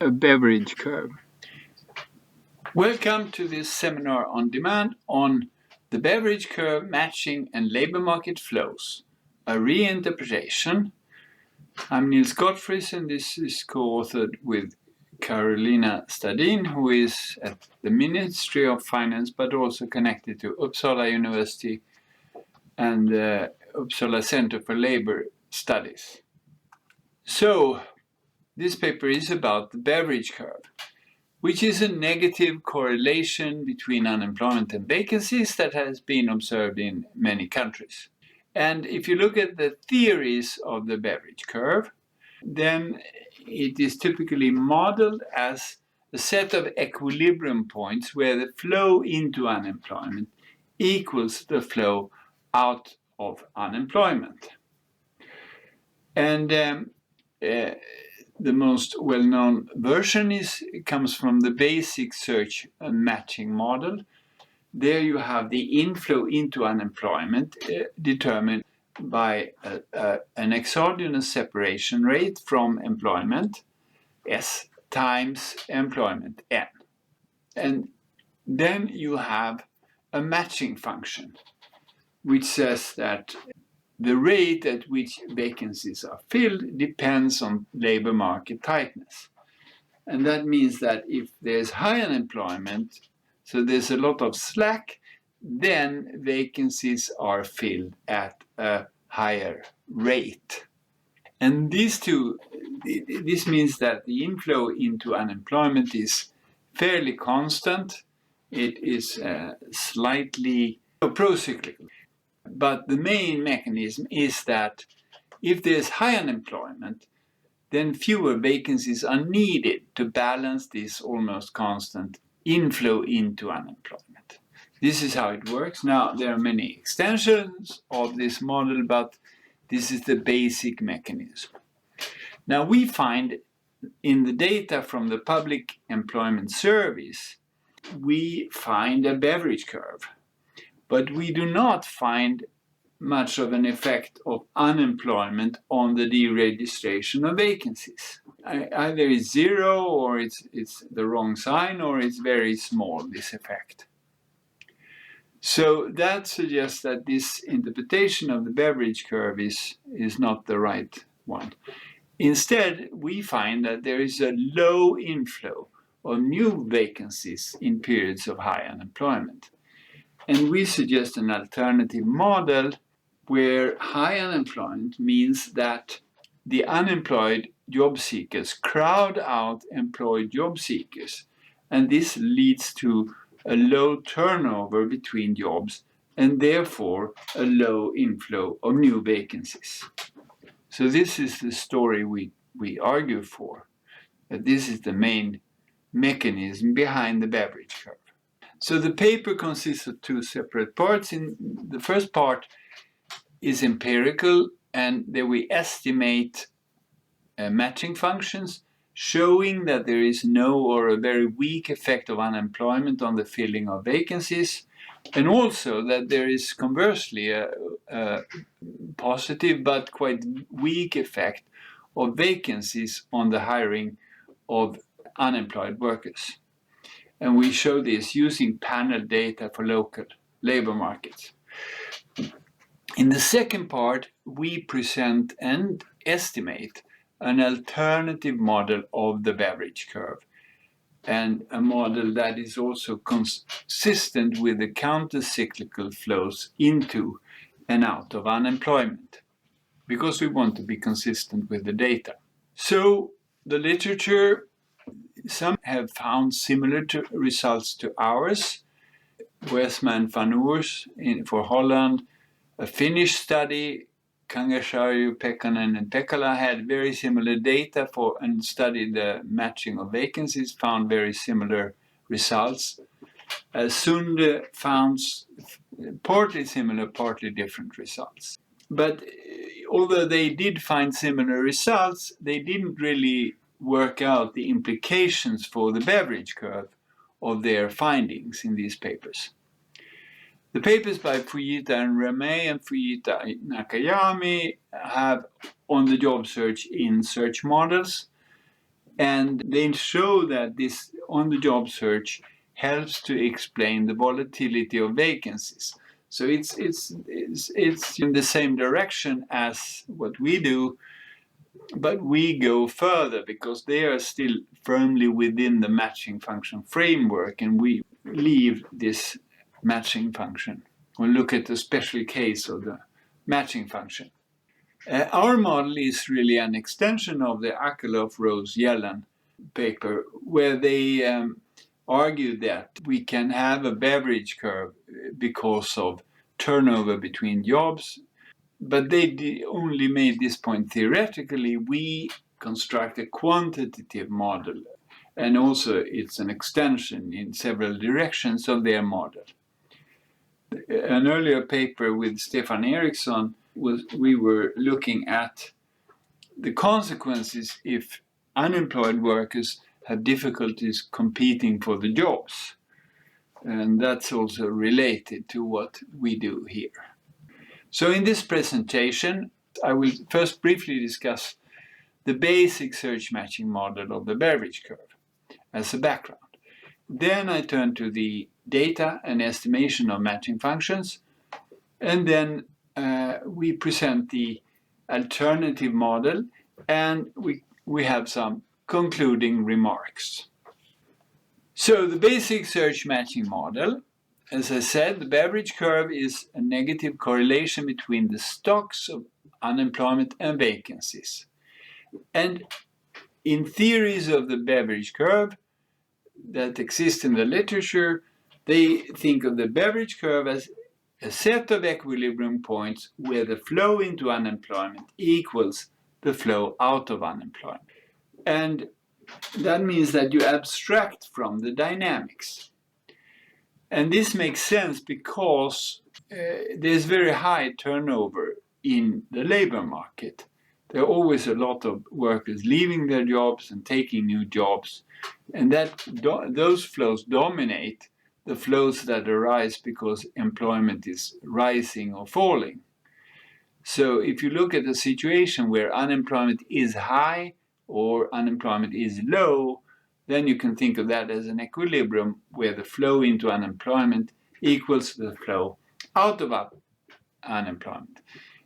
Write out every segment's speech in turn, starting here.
a Beveridge curve. Welcome to this seminar on demand on the Beveridge curve, matching and labor market flows, a reinterpretation. I'm Nils Gottfried, and this is co-authored with Carolina Stadin, who is at the Ministry of Finance but also connected to Uppsala University and the Uppsala Center for Labor Studies. So, this paper is about the Beveridge curve, which is a negative correlation between unemployment and vacancies that has been observed in many countries. And if you look at the theories of the Beveridge curve, then it is typically modeled as a set of equilibrium points where the flow into unemployment equals the flow out of unemployment. And the most well-known version comes from the basic search matching model. There you have the inflow into unemployment determined by an exogenous separation rate from employment, S, times employment, N. And then you have a matching function, which says that the rate at which vacancies are filled depends on labor market tightness. And that means that if there's high unemployment, so there's a lot of slack, then vacancies are filled at a higher rate. And this means that the inflow into unemployment is fairly constant. It is slightly pro-cyclical. But the main mechanism is that if there's high unemployment, then fewer vacancies are needed to balance this almost constant inflow into unemployment. This is how it works. Now, there are many extensions of this model, but this is the basic mechanism. Now, we find in the data from the Public Employment Service, we find a Beveridge curve. But we do not find much of an effect of unemployment on the deregistration of vacancies. Either it's zero, or it's the wrong sign, or it's very small, this effect. So that suggests that this interpretation of the Beveridge curve is not the right one. Instead, we find that there is a low inflow of new vacancies in periods of high unemployment. And we suggest an alternative model where high unemployment means that the unemployed job seekers crowd out employed job seekers. And this leads to a low turnover between jobs and therefore a low inflow of new vacancies. So this is the story we argue for, that this is the main mechanism behind the Beveridge curve. So the paper consists of two separate parts. In the first part is empirical, and there we estimate matching functions showing that there is no or a very weak effect of unemployment on the filling of vacancies, and also that there is conversely a positive but quite weak effect of vacancies on the hiring of unemployed workers. And we show this using panel data for local labor markets. In the second part, we present and estimate an alternative model of the Beveridge curve, and a model that is also consistent with the counter-cyclical flows into and out of unemployment, because we want to be consistent with the data. So the literature, some have found similar results to ours. Westman van Oers for Holland, a Finnish study, Kangasharju, Pekkanen, and Pekala had very similar data and studied the matching of vacancies, found very similar results. Sunde found partly similar, partly different results. But although they did find similar results, they didn't really work out the implications for the Beveridge curve of their findings in these papers. The papers by Fujita and Ramey and Fujita Nakayami have on the job search in search models. And they show that this on-the-job search helps to explain the volatility of vacancies. So it's in the same direction as what we do, but we go further because they are still firmly within the matching function framework, and we leave this matching function. We'll look at the special case of the matching function. Our model is really an extension of the Akerlof, Rose, Yellen paper, where they argued that we can have a Beveridge curve because of turnover between jobs, but they only made this point theoretically. We construct a quantitative model, and also it's an extension in several directions of their model. An earlier paper with Stefan Eriksson we were looking at the consequences if unemployed workers have difficulties competing for the jobs. And that's also related to what we do here. So in this presentation, I will first briefly discuss the basic search matching model of the Beveridge curve as a background. Then I turn to the data and estimation of matching functions, and then we present the alternative model, and we have some concluding remarks. So the basic search matching model, as I said, the Beveridge curve is a negative correlation between the stocks of unemployment and vacancies. And in theories of the Beveridge curve that exist in the literature, they think of the Beveridge curve as a set of equilibrium points where the flow into unemployment equals the flow out of unemployment. And that means that you abstract from the dynamics. And this makes sense because there's very high turnover in the labor market. There are always a lot of workers leaving their jobs and taking new jobs, and those flows dominate the flows that arise because employment is rising or falling. So if you look at a situation where unemployment is high or unemployment is low, then you can think of that as an equilibrium where the flow into unemployment equals the flow out of unemployment.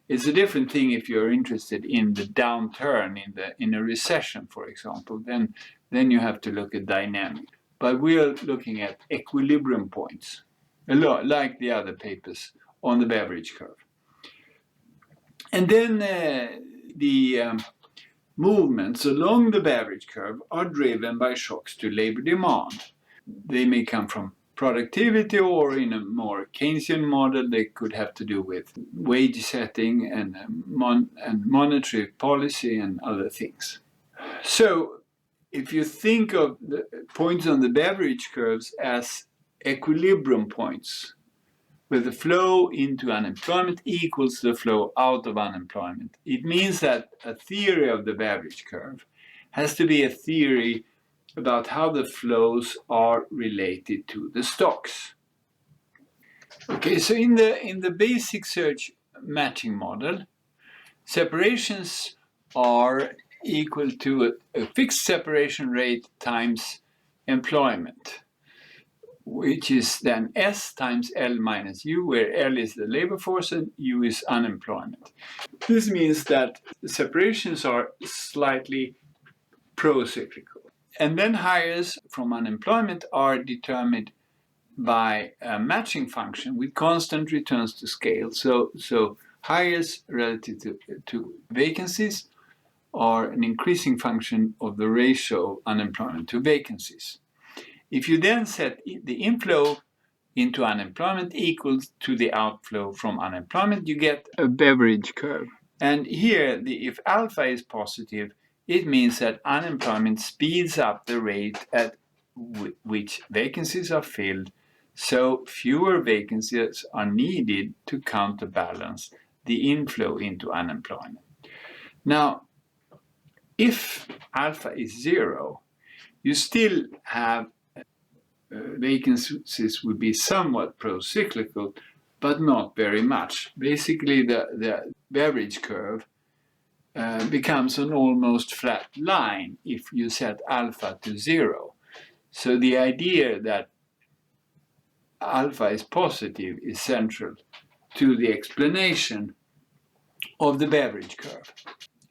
It's a different thing if you're interested in the downturn in a recession, for example. Then you have to look at dynamics. But we are looking at equilibrium points, a lot like the other papers on the Beveridge curve. And then the movements along the Beveridge curve are driven by shocks to labor demand. They may come from productivity, or in a more Keynesian model, they could have to do with wage setting and monetary policy and other things. So if you think of the points on the Beveridge curves as equilibrium points, where the flow into unemployment equals the flow out of unemployment, it means that a theory of the Beveridge curve has to be a theory about how the flows are related to the stocks. Okay, so in the basic search matching model, separations are equal to a fixed separation rate times employment, which is then S times L minus U, where L is the labor force and U is unemployment. This means that the separations are slightly pro-cyclical. And then hires from unemployment are determined by a matching function with constant returns to scale. So hires relative to vacancies are an increasing function of the ratio of unemployment to vacancies. If you then set the inflow into unemployment equals to the outflow from unemployment, you get a Beveridge curve. And here, if alpha is positive, it means that unemployment speeds up the rate at which vacancies are filled, so fewer vacancies are needed to counterbalance the inflow into unemployment. Now, if alpha is 0, you still have vacancies would be somewhat pro-cyclical, but not very much. Basically, the Beveridge curve becomes an almost flat line if you set alpha to 0. So the idea that alpha is positive is central to the explanation of the Beveridge curve.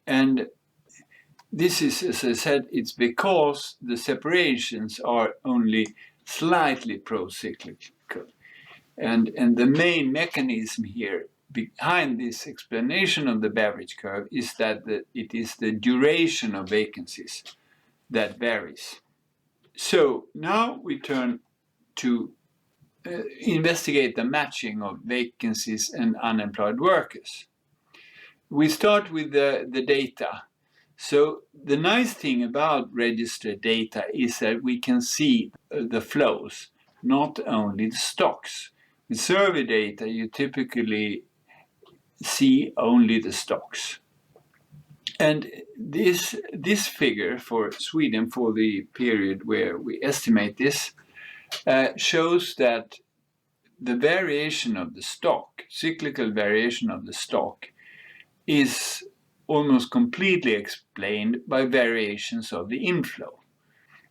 And this is, as I said, it's because the separations are only slightly pro-cyclical. And the main mechanism here behind this explanation of the Beveridge curve is that it is the duration of vacancies that varies. So now we turn to investigate the matching of vacancies and unemployed workers. We start with the data. So the nice thing about registered data is that we can see the flows, not only the stocks. With survey data, you typically see only the stocks. And this figure for Sweden for the period where we estimate this shows that the variation of the stock, cyclical variation of the stock, is almost completely explained by variations of the inflow.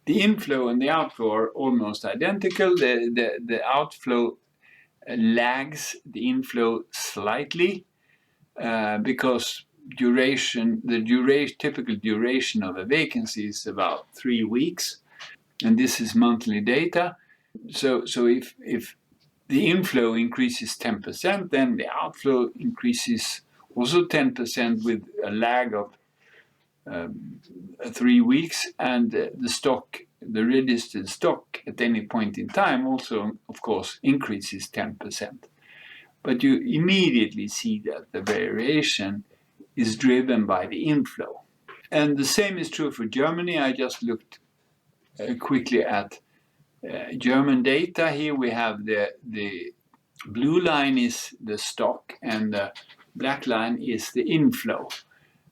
The inflow and the outflow are almost identical. The outflow lags the inflow slightly because typical duration of a vacancy is about 3 weeks, and this is monthly data. So if the inflow increases 10%, then the outflow increases also 10% with a lag of 3 weeks, and the registered stock at any point in time also, of course, increases 10%. But you immediately see that the variation is driven by the inflow. And the same is true for Germany. I just looked quickly at German data. Here we have the blue line is the stock and the black line is the inflow.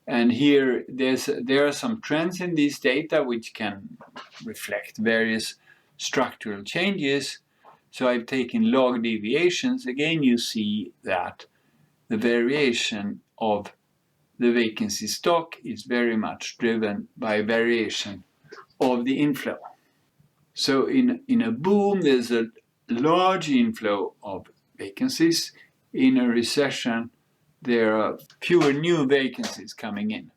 And here there are some trends in these data which can reflect various structural changes. So I've taken log deviations. Again, you see that the variation of the vacancy stock is very much driven by variation of the inflow. So in a boom, there's a large inflow of vacancies. In a recession, there are fewer new vacancies coming in.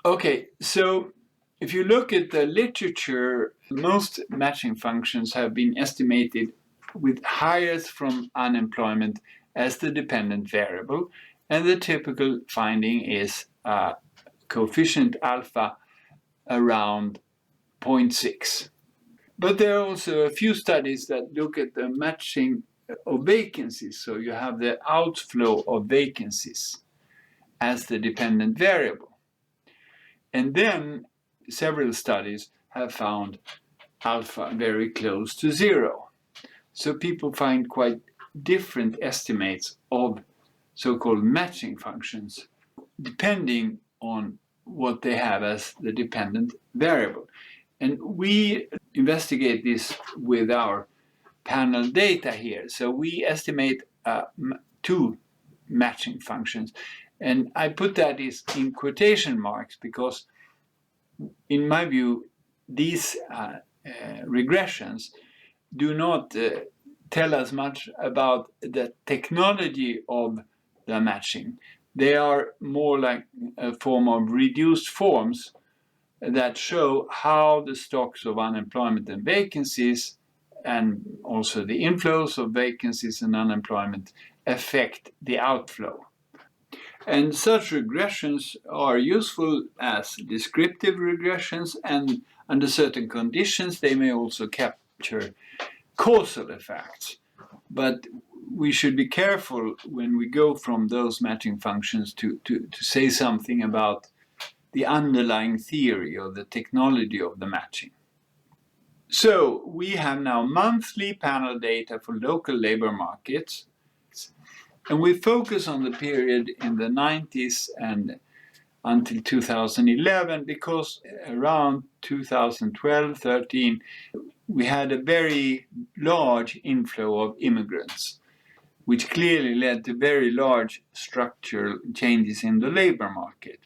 Okay, so if you look at the literature, most matching functions have been estimated with hires from unemployment as the dependent variable, and the typical finding is coefficient alpha around 0.6. But there are also a few studies that look at the matching of vacancies. So you have the outflow of vacancies as the dependent variable. And then several studies have found alpha very close to 0. So people find quite different estimates of so-called matching functions, depending on what they have as the dependent variable. And we investigate this with our panel data here. So we estimate 2 matching functions. And I put that in quotation marks because, in my view, these regressions do not tell us much about the technology of the matching. They are more like a form of reduced forms that show how the stocks of unemployment and vacancies, and also the inflows of vacancies and unemployment, affect the outflow. And such regressions are useful as descriptive regressions, and under certain conditions they may also capture causal effects. But we should be careful when we go from those matching functions to say something about the underlying theory or the technology of the matching. So we have now monthly panel data for local labor markets, and we focus on the period in the 90s and until 2011 because around 2012-13 we had a very large inflow of immigrants, which clearly led to very large structural changes in the labor market.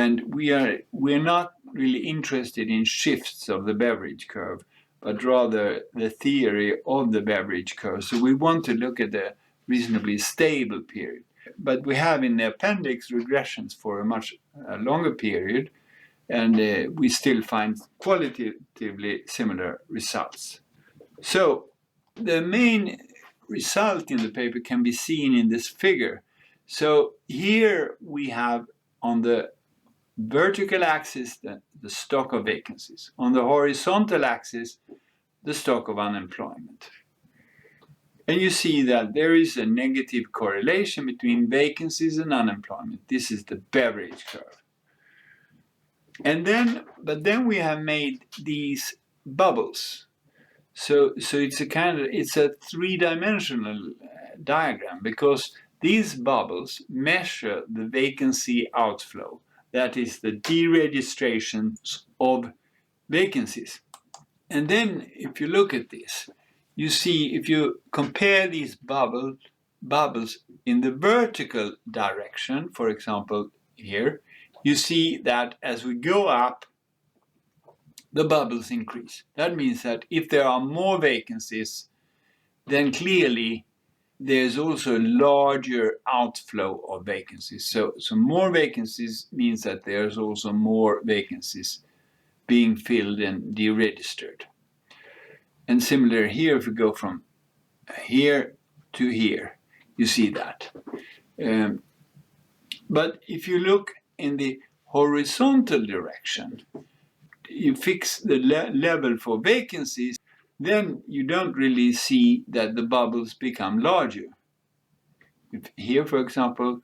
And we're not really interested in shifts of the Beveridge curve, but rather the theory of the Beveridge curve. So we want to look at a reasonably stable period. But we have in the appendix regressions for a much longer period, and we still find qualitatively similar results. So the main result in the paper can be seen in this figure. So here we have on the vertical axis the stock of vacancies. On the horizontal axis, the stock of unemployment. And you see that there is a negative correlation between vacancies and unemployment. This is the Beveridge curve. But then we have made these bubbles. So it's a three-dimensional diagram, because these bubbles measure the vacancy outflow. That is the deregistrations of vacancies. And then if you look at this, you see if you compare these bubbles in the vertical direction, for example here, you see that as we go up, the bubbles increase. That means that if there are more vacancies, then clearly there's also a larger outflow of vacancies. So more vacancies means that there's also more vacancies being filled and deregistered. And similar here, if we go from here to here, you see that. But if you look in the horizontal direction, you fix the level for vacancies, then you don't really see that the bubbles become larger. Here, for example,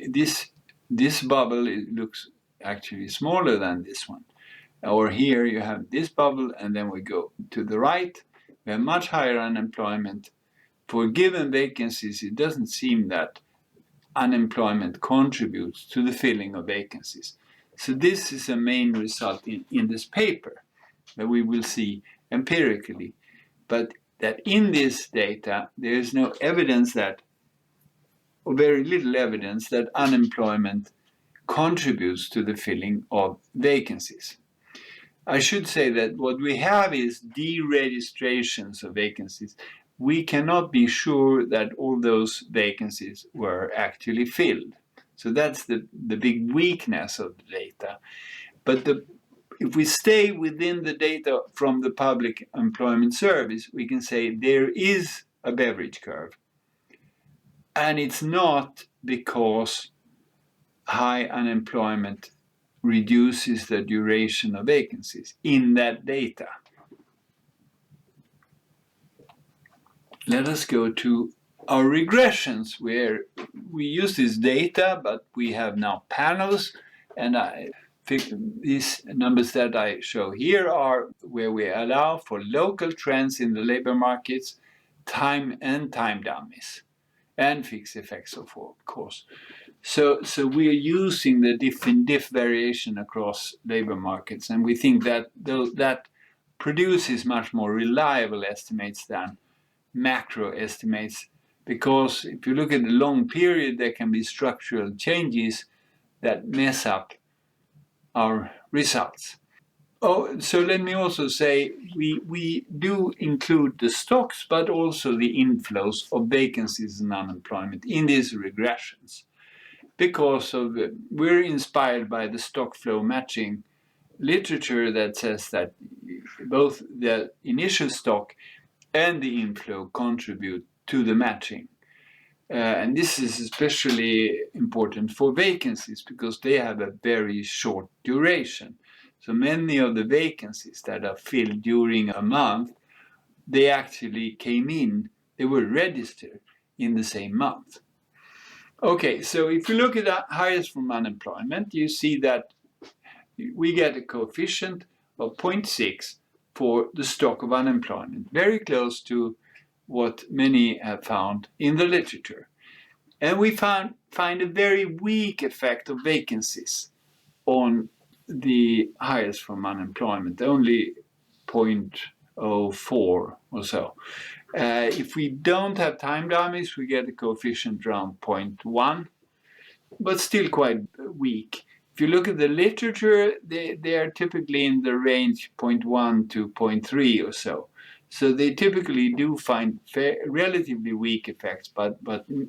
this bubble looks actually smaller than this one. Or here you have this bubble, and then we go to the right. We have much higher unemployment. For given vacancies, it doesn't seem that unemployment contributes to the filling of vacancies. So this is a main result in this paper that we will see empirically. But that in this data, there is no evidence that, or very little evidence, that unemployment contributes to the filling of vacancies. I should say that what we have is deregistrations of vacancies. We cannot be sure that all those vacancies were actually filled. So that's the big weakness of the data. But if we stay within the data from the Public Employment Service, we can say there is a Beveridge curve. And it's not because high unemployment reduces the duration of vacancies in that data. Let us go to our regressions, where we use this data, but we have now panels, and these numbers that I show here are where we allow for local trends in the labor markets, time dummies, and fixed effects, of course. So we are using the diff variation across labor markets, and we think that that produces much more reliable estimates than macro estimates, because if you look at the long period, there can be structural changes that mess up our results. Oh, so let me also say we do include the stocks, but also the inflows of vacancies and unemployment in these regressions, because we're inspired by the stock flow matching literature that says that both the initial stock and the inflow contribute to the matching. And this is especially important for vacancies because they have a very short duration. So many of the vacancies that are filled during a month, they actually came in, they were registered in the same month. Okay, so if you look at the highest from unemployment, you see that we get a coefficient of 0.6 for the stock of unemployment, very close to what many have found in the literature. And we find a very weak effect of vacancies on the highest from unemployment, only 0.04 or so. If we don't have time dummies, we get a coefficient around 0.1, but still quite weak. If If you look at the literature, they are typically in the range 0.1 to 0.3 or so. So they typically do find relatively weak effects, but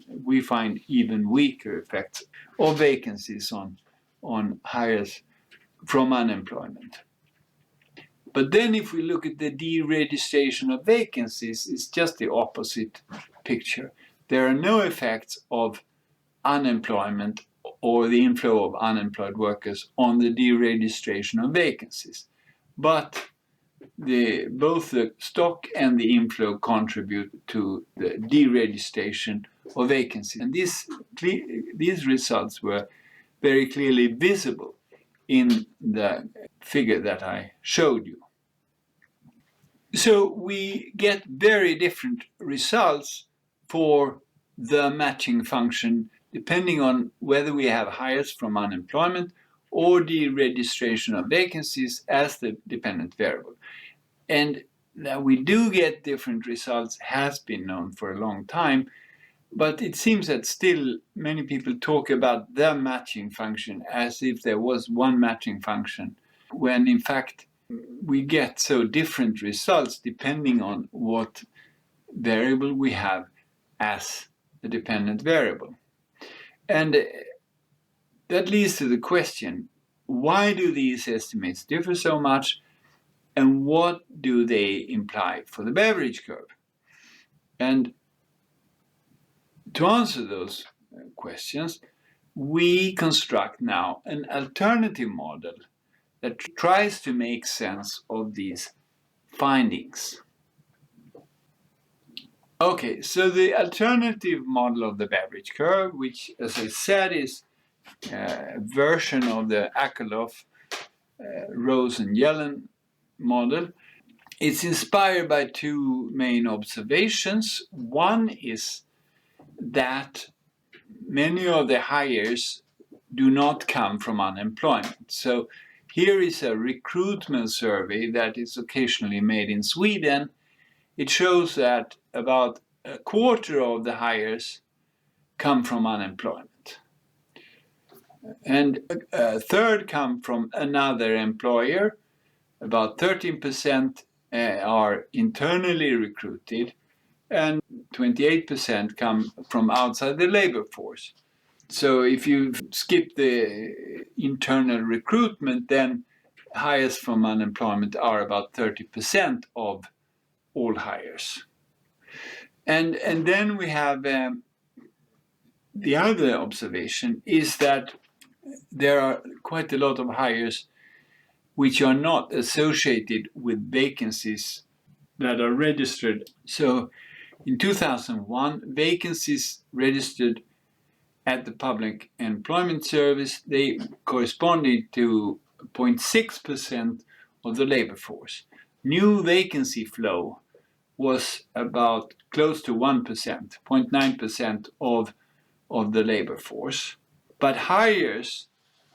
we find even weaker effects of vacancies on hires from unemployment. But then if we look at the deregistration of vacancies, it's just the opposite picture. There are no effects of unemployment or the inflow of unemployed workers on the deregistration of vacancies. But both the stock and the inflow contribute to the deregistration of vacancies. And these results were very clearly visible in the figure that I showed you. So we get very different results for the matching function depending on whether we have hires from unemployment or deregistration of vacancies as the dependent variable. And that we do get different results has been known for a long time, but it seems that still many people talk about the matching function as if there was one matching function, when in fact we get so different results depending on what variable we have as the dependent variable. And that leads to the question, why do these estimates differ so much, and what do they imply for the Beveridge curve? And to answer those questions, we construct now an alternative model that tries to make sense of these findings. Okay, so the alternative model of the Beveridge curve, which, as I said, is a version of the Akerlof, Rose and Yellen model, it's inspired by two main observations. One is that many of the hires do not come from unemployment. So here is a recruitment survey that is occasionally made in Sweden. It shows that about a quarter of the hires come from unemployment. And a third come from another employer. About 13% are internally recruited, and 28% come from outside the labor force. So if you skip the internal recruitment, then hires from unemployment are about 30% of all hires. And then we have the other observation is that there are quite a lot of hires which are not associated with vacancies that are registered. So in 2001, vacancies registered at the Public Employment Service, they corresponded to 0.6% of the labor force. New vacancy flow was about close to 1%, 0.9% of the labor force. But hires,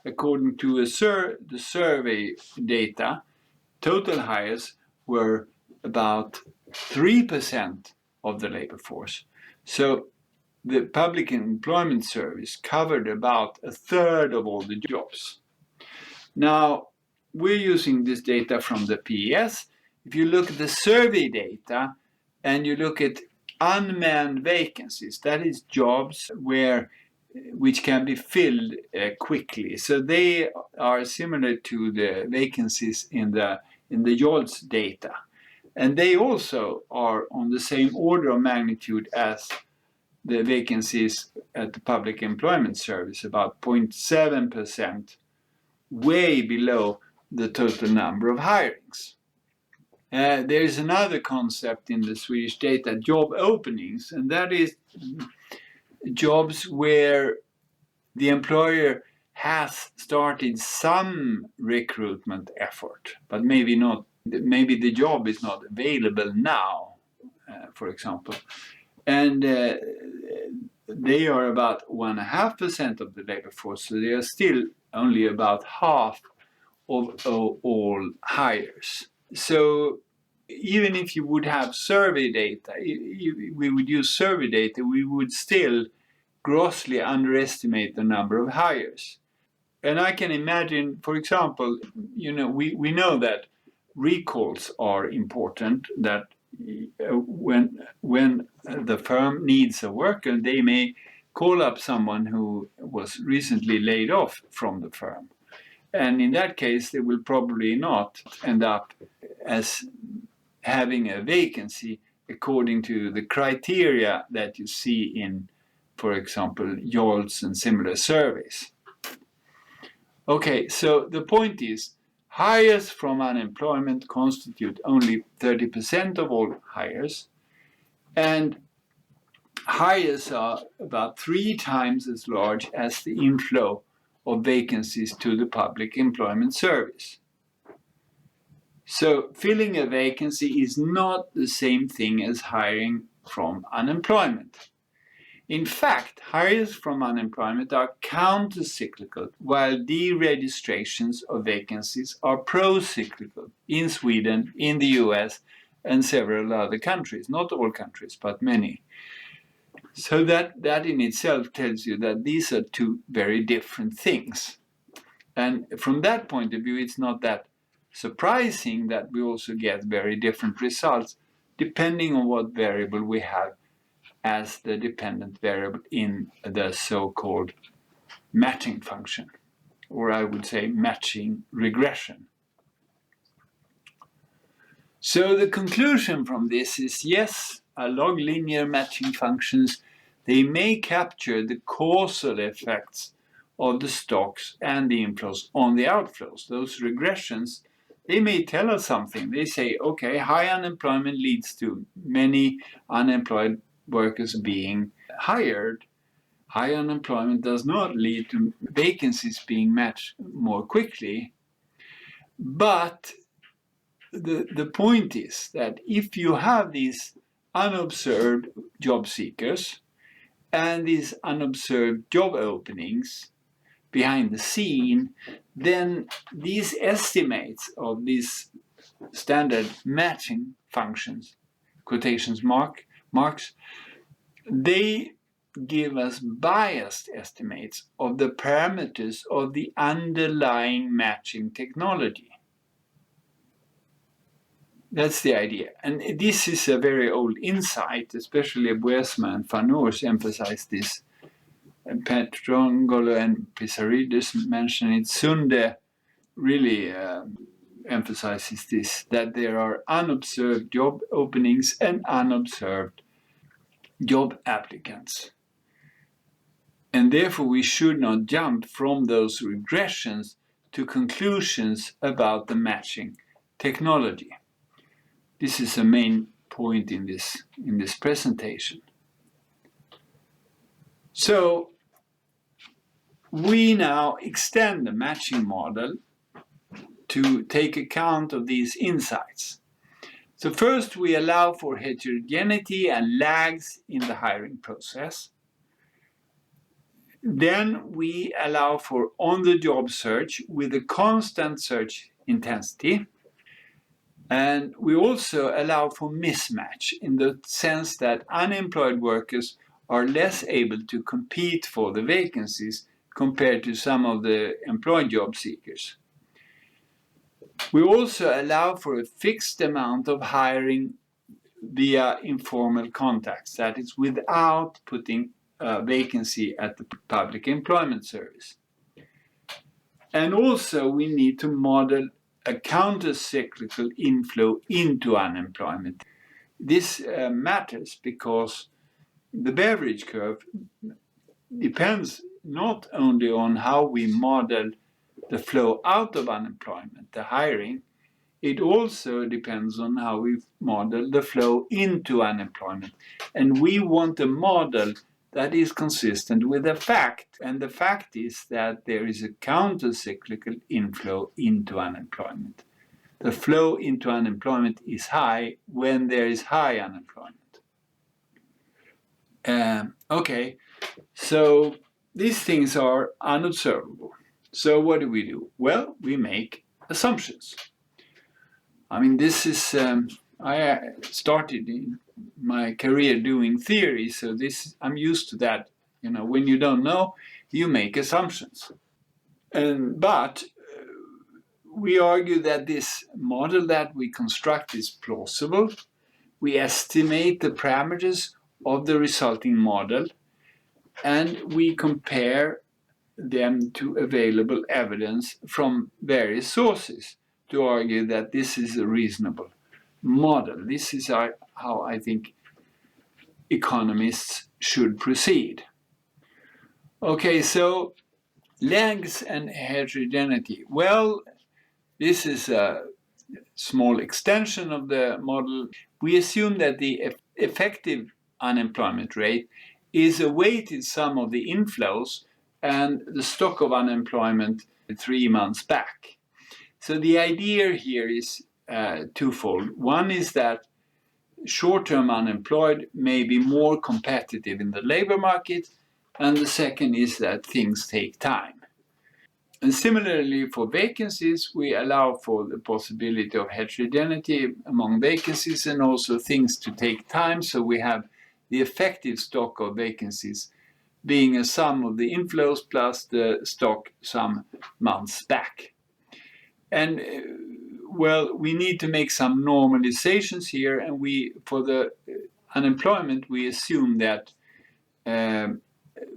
according to the survey data, total hires were about 3% of the labor force. So the Public Employment Service covered about a third of all the jobs. Now, we're using this data from the PES. If you look at the survey data and you look at unmanned vacancies, that is jobs which can be filled quickly. So they are similar to the vacancies in the JOLTS data. And they also are on the same order of magnitude as the vacancies at the Public Employment Service, about 0.7%, way below the total number of hirings. There is another concept in the Swedish data, job openings, and that is jobs where the employer has started some recruitment effort, but maybe the job is not available now, for example. And they are about 1.5% of the labor force, so they are still only about half of all hires. So even if you would have survey data, we would use survey data, we would still grossly underestimate the number of hires. And I can imagine, for example, we know that recalls are important, that when the firm needs a worker, they may call up someone who was recently laid off from the firm. And in that case, they will probably not end up as having a vacancy according to the criteria that you see in, for example, YOLTS and similar surveys. Okay, so the point is, hires from unemployment constitute only 30% of all hires, and hires are about 3 times as large as the inflow of vacancies to the public employment service. So filling a vacancy is not the same thing as hiring from unemployment. In fact, hires from unemployment are counter-cyclical, while deregistrations of vacancies are pro-cyclical in Sweden, in the US, and several other countries. Not all countries, but many. So that in itself tells you that these are 2 very different things. And from that point of view, it's not that surprising that we also get very different results depending on what variable we have as the dependent variable in the so-called matching function, or I would say matching regression. So the conclusion from this is, yes, log linear matching functions, they may capture the causal effects of the stocks and the inflows on the outflows. Those regressions, they may tell us something. They say, okay, high unemployment leads to many unemployed workers being hired. High unemployment does not lead to vacancies being matched more quickly. But the point is that if you have these unobserved job seekers and these unobserved job openings behind the scene, then these estimates of these standard matching functions, quotations marks, they give us biased estimates of the parameters of the underlying matching technology. That's the idea. And this is a very old insight, especially Boersma and Van Oors emphasized this. Petrangolo and Pisaridis mention it. Sunde really emphasizes this, that there are unobserved job openings and unobserved job applicants. And therefore we should not jump from those regressions to conclusions about the matching technology. This is a main point in this presentation. So we now extend the matching model to take account of these insights. So first we allow for heterogeneity and lags in the hiring process. Then we allow for on-the-job search with a constant search intensity. And we also allow for mismatch in the sense that unemployed workers are less able to compete for the vacancies compared to some of the employed job seekers. We also allow for a fixed amount of hiring via informal contacts, that is, without putting a vacancy at the public employment service. And also we need to model a counter-cyclical inflow into unemployment. This matters because the Beveridge curve depends not only on how we model the flow out of unemployment, the hiring, it also depends on how we model the flow into unemployment. And we want a model that is consistent with the fact. And the fact is that there is a counter-cyclical inflow into unemployment. The flow into unemployment is high when there is high unemployment. Okay, so these things are unobservable. So what do? Well, we make assumptions. I mean, this is, I started in my career doing theory, so I'm used to that. You know, when you don't know, you make assumptions. But we argue that this model that we construct is plausible. We estimate the parameters of the resulting model, and we compare them to available evidence from various sources to argue that this is a reasonable model. This is how I think economists should proceed. Okay, so length and heterogeneity. Well, this is a small extension of the model. We assume that the effective unemployment rate is a weighted sum of the inflows and the stock of unemployment 3 months back. So the idea here is twofold. One is that short-term unemployed may be more competitive in the labor market, and the second is that things take time. And similarly for vacancies, we allow for the possibility of heterogeneity among vacancies and also things to take time. So we have the effective stock of vacancies being a sum of the inflows plus the stock some months back. And well, we need to make some normalizations here, and for the unemployment, we assume that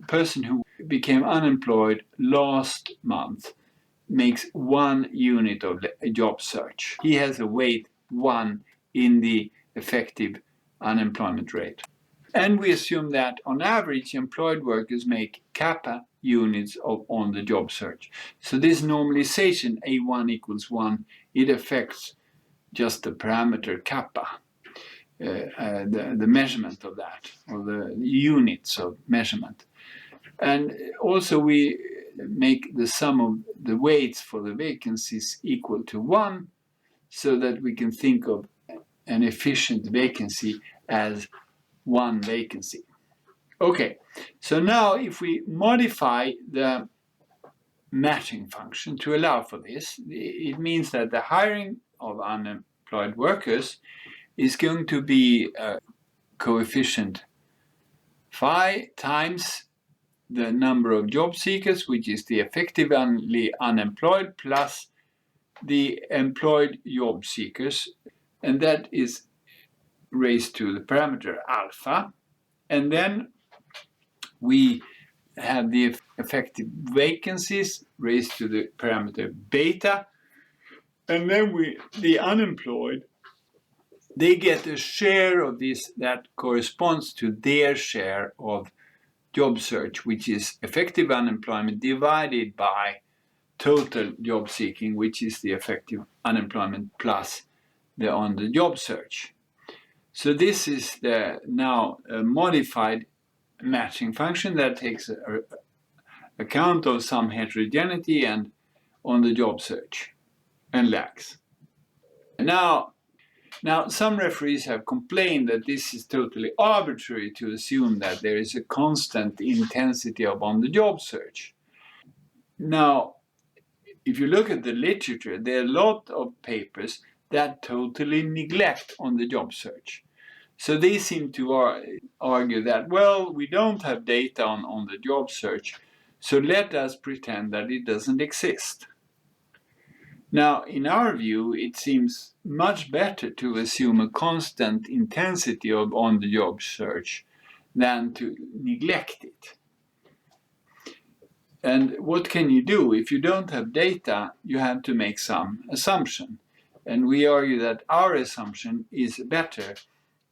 person who became unemployed last month makes 1 unit of a job search. He has a weight 1 in the effective unemployment rate. And we assume that on average, employed workers make kappa units on the job search. So this normalization, A1 equals 1, it affects just the parameter kappa, the measurement of that, or the units of measurement. And also we make the sum of the weights for the vacancies equal to 1, so that we can think of an efficient vacancy as 1 vacancy. Okay, so now if we modify the matching function to allow for this, it means that the hiring of unemployed workers is going to be a coefficient phi times the number of job seekers, which is the effectively unemployed, plus the employed job seekers, and that is raised to the parameter alpha. And then we have the effective vacancies raised to the parameter beta, and then the unemployed, they get a share of this that corresponds to their share of job search, which is effective unemployment divided by total job seeking, which is the effective unemployment plus the on the job search. So this is the now modified matching function that takes account of some heterogeneity and on the job search and lags. Now, some referees have complained that this is totally arbitrary to assume that there is a constant intensity of on the job search. Now, if you look at the literature, there are a lot of papers that totally neglect on the job search. So they seem to argue that, well, we don't have data on the job search, so let us pretend that it doesn't exist. Now, in our view, it seems much better to assume a constant intensity of on the job search than to neglect it. And what can you do? If you don't have data, you have to make some assumption. And we argue that our assumption is better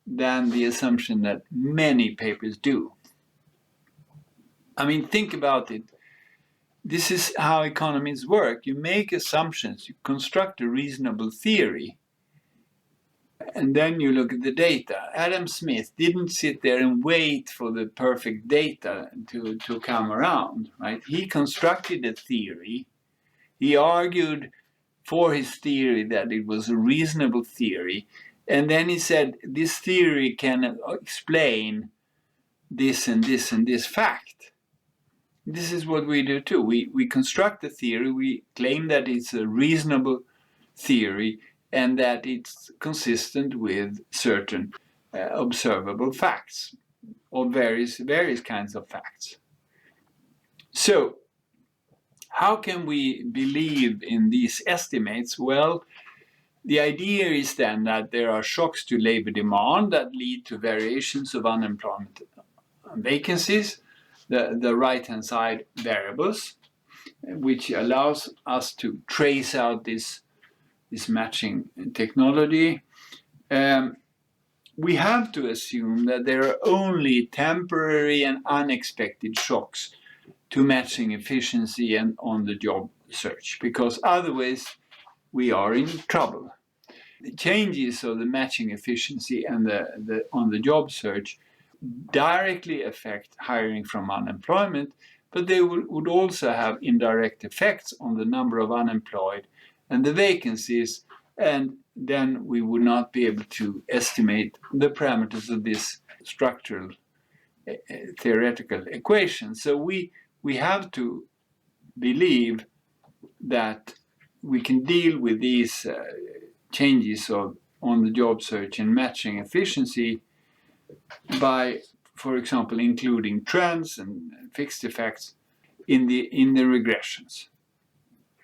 than the assumption that many papers do. I mean, think about it. This is how economies work. You make assumptions, you construct a reasonable theory, and then you look at the data. Adam Smith didn't sit there and wait for the perfect data to come around, right? He constructed a theory. He argued for his theory that it was a reasonable theory, and then he said, this theory can explain this and this and this fact. This is what we do too. We construct a theory, we claim that it's a reasonable theory and that it's consistent with certain observable facts or various kinds of facts. So How can we believe in these estimates? Well, the idea is then that there are shocks to labor demand that lead to variations of unemployment vacancies, the right-hand side variables, which allows us to trace out this matching technology. We have to assume that there are only temporary and unexpected shocks to matching efficiency and on the job search, because otherwise we are in trouble. The changes of the matching efficiency and the on the job search directly affect hiring from unemployment, but they would also have indirect effects on the number of unemployed and the vacancies, and then we would not be able to estimate the parameters of this structural theoretical equation. So we have to believe that we can deal with these changes on the job search and matching efficiency by, for example, including trends and fixed effects in the regressions.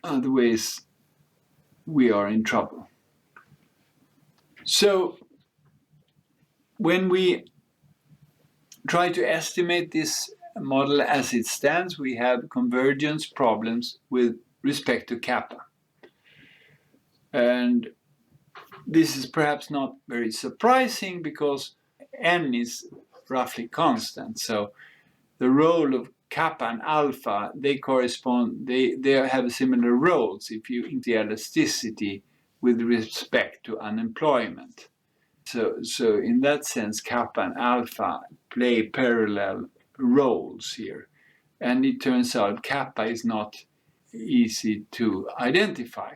Otherwise, we are in trouble. So when we try to estimate this model as it stands, we have convergence problems with respect to kappa. And this is perhaps not very surprising because n is roughly constant. So the role of kappa and alpha, they correspond, they have similar roles if you include the elasticity with respect to unemployment. So in that sense, kappa and alpha play parallel roles here. And it turns out kappa is not easy to identify.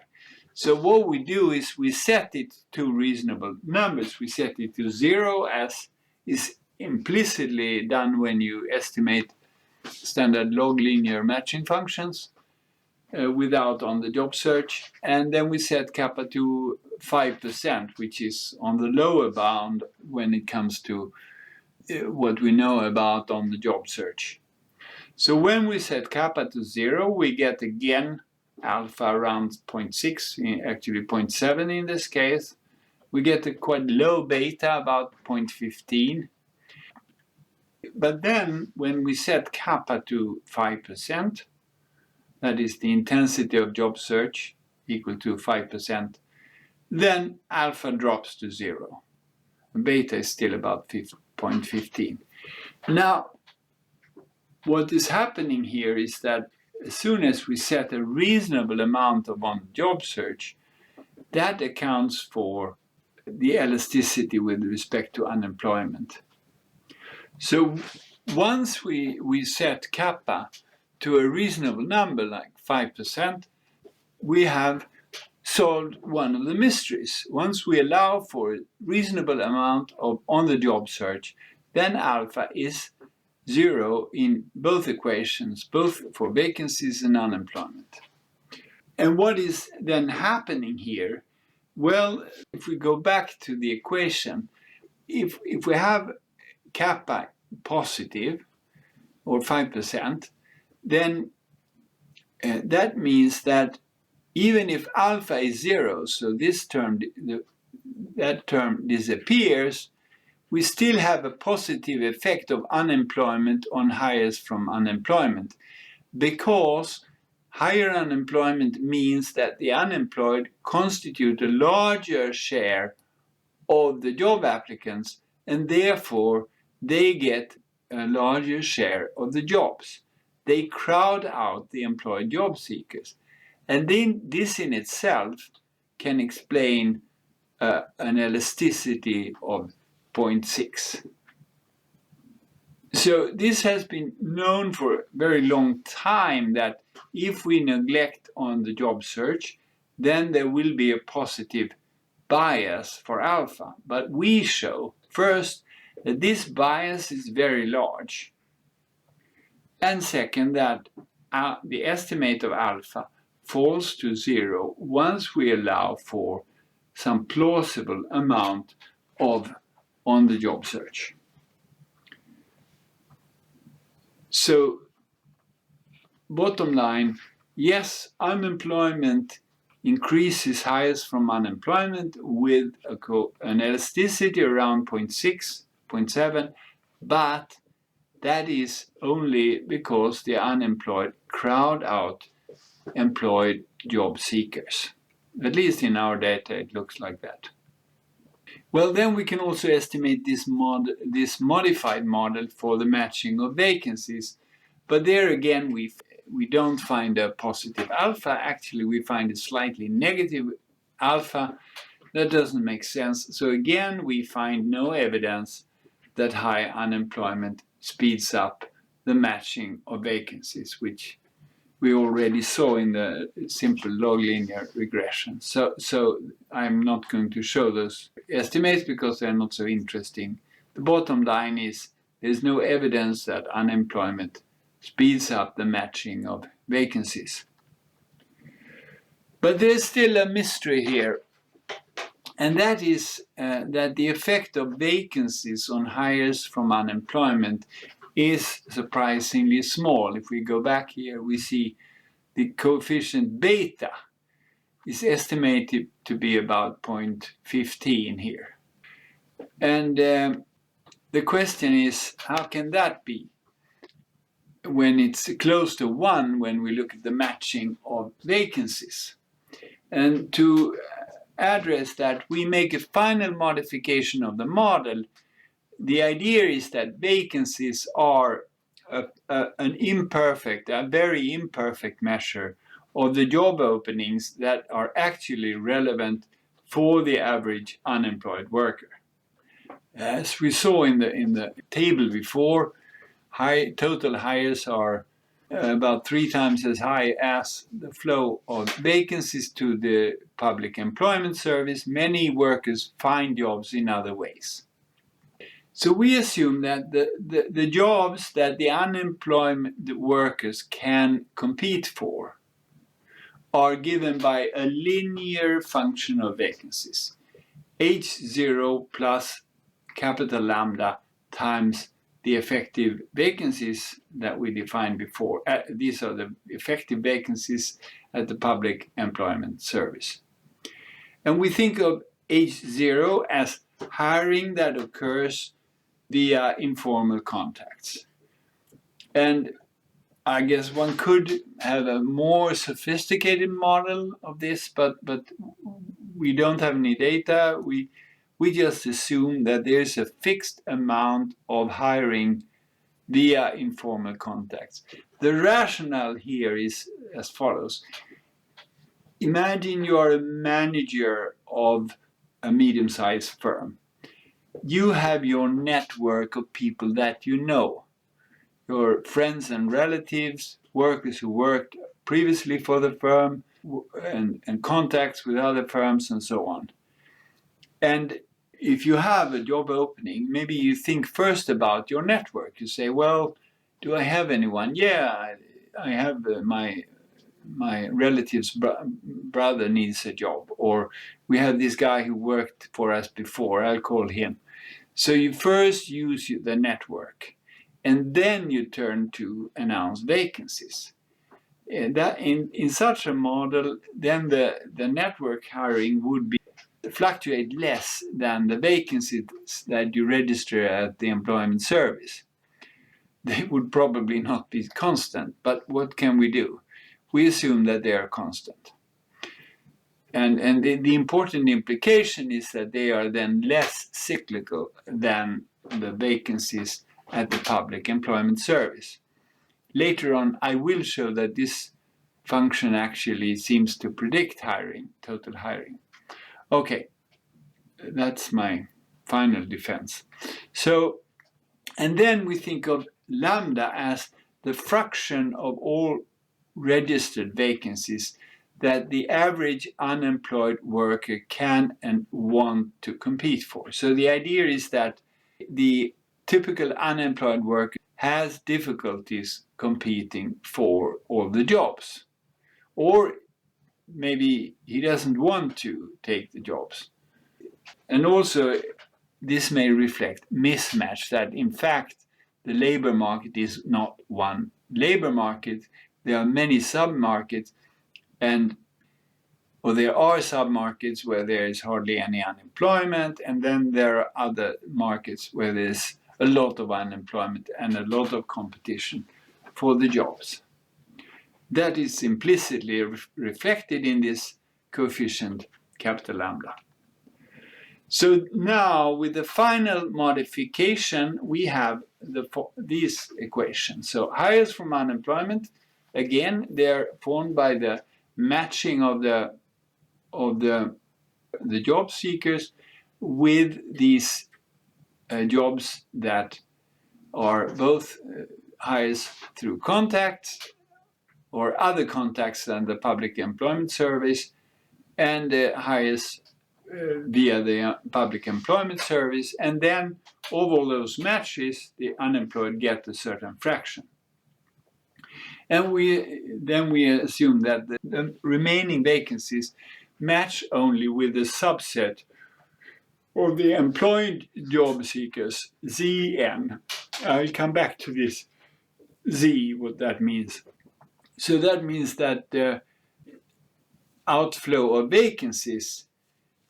So what we do is we set it to reasonable numbers. We set it to 0, as is implicitly done when you estimate standard log linear matching functions without on the job search. And then we set kappa to 5%, which is on the lower bound when it comes to what we know about on the job search. So when we set kappa to 0, we get again alpha around 0.6, actually 0.7 in this case. We get a quite low beta, about 0.15. But then when we set kappa to 5%, that is the intensity of job search equal to 5%, then alpha drops to 0. Beta is still about 0.15. Now, what is happening here is that as soon as we set a reasonable amount of on job search, that accounts for the elasticity with respect to unemployment. So once we set kappa to a reasonable number, like 5%, we have solved one of the mysteries. Once we allow for a reasonable amount of on the job search, then alpha is 0 in both equations, both for vacancies and unemployment. And what is then happening here? Well, if we go back to the equation, if we have kappa positive, or 5%, then that means that even if alpha is 0, so this term, that term disappears, we still have a positive effect of unemployment on hires from unemployment, because higher unemployment means that the unemployed constitute a larger share of the job applicants, and therefore they get a larger share of the jobs. They crowd out the employed job seekers. And then this in itself can explain an elasticity of 0.6. So this has been known for a very long time that if we neglect on the job search, then there will be a positive bias for alpha. But we show first that this bias is very large. And second, that the estimate of alpha falls to 0 once we allow for some plausible amount of on the job search. So bottom line, yes, unemployment increases highest from unemployment with an elasticity around 0.6, 0.7, but that is only because the unemployed crowd out employed job seekers. At least in our data, it looks like that. Well, then we can also estimate this modified model for the matching of vacancies. But there again, we don't find a positive alpha. Actually, we find a slightly negative alpha. That doesn't make sense. So again, we find no evidence that high unemployment speeds up the matching of vacancies, which we already saw in the simple log linear regression. So I'm not going to show those estimates because they're not so interesting. The bottom line is there's no evidence that unemployment speeds up the matching of vacancies. But there's still a mystery here, and that is that the effect of vacancies on hires from unemployment is surprisingly small. If we go back here, we see the coefficient beta is estimated to be about 0.15 here. And the question is, how can that be when it's close to 1 when we look at the matching of vacancies? And to address that, we make a final modification of the model. The idea is that vacancies are a very imperfect measure of the job openings that are actually relevant for the average unemployed worker. As we saw in the table before, total hires are about 3 times as high as the flow of vacancies to the public employment service. Many workers find jobs in other ways. So we assume that the jobs that the unemployed workers can compete for are given by a linear function of vacancies. H0 plus capital lambda times the effective vacancies that we defined before. These are the effective vacancies at the public employment service. And we think of H0 as hiring that occurs via informal contacts. And I guess one could have a more sophisticated model of this, but we don't have any data. We just assume that there's a fixed amount of hiring via informal contacts. The rationale here is as follows. Imagine you're a manager of a medium-sized firm. You have your network of people that you know, your friends and relatives, workers who worked previously for the firm, and contacts with other firms and so on. And if you have a job opening, maybe you think first about your network. You say, well, do I have anyone? Yeah, I have my relative's brother needs a job, or we have this guy who worked for us before, I'll call him. So you first use the network, and then you turn to announce vacancies. And that in such a model, then the network hiring would fluctuate less than the vacancies that you register at the employment service. They would probably not be constant, but what can we do? We assume that they are constant. And the important implication is that they are then less cyclical than the vacancies at the public employment service. Later on, I will show that this function actually seems to predict hiring, total hiring. Okay, that's my final defense. So, and then we think of lambda as the fraction of all registered vacancies that the average unemployed worker can and want to compete for. So the idea is that the typical unemployed worker has difficulties competing for all the jobs. Or maybe he doesn't want to take the jobs. And also, this may reflect mismatch, that in fact, the labor market is not one labor market. there are many sub-markets, or there are sub-markets where there is hardly any unemployment, and then there are other markets where there's a lot of unemployment and a lot of competition for the jobs. That is implicitly reflected in this coefficient capital lambda. So now with the final modification, we have these equations. So hires from unemployment, again, they're formed by the matching of the job seekers with these jobs that are both hires through contacts or other contacts than the public employment service, and hires via the public employment service, and then of all those matches, the unemployed get a certain fraction. And then we assume that the remaining vacancies match only with the subset of the employed job seekers, Zn. I'll come back to this Z, what that means. So that means that the outflow of vacancies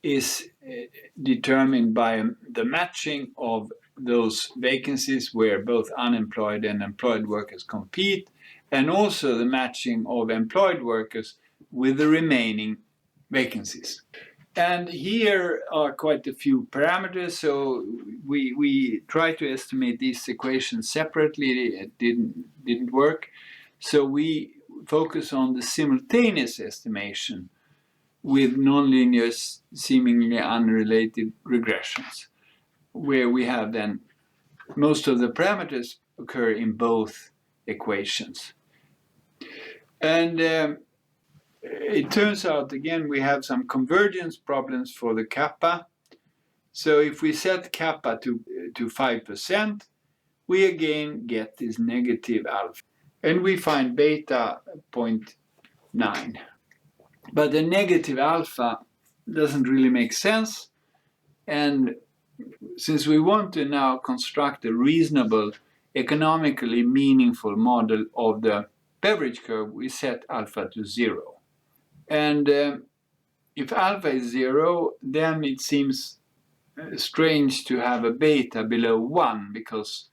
is determined by the matching of those vacancies where both unemployed and employed workers compete, and also the matching of employed workers with the remaining vacancies. And here are quite a few parameters, so we try to estimate these equations separately. It didn't work, so we focus on the simultaneous estimation with nonlinear, seemingly unrelated regressions, where we have then most of the parameters occur in both equations. And it turns out, again, we have some convergence problems for the kappa. So if we set kappa to 5%, we again get this negative alpha. And we find beta 0.9. But the negative alpha doesn't really make sense. And since we want to now construct a reasonable, economically meaningful model of the Beveridge curve, we set alpha to 0. And if alpha is 0, then it seems strange to have a beta below 1, because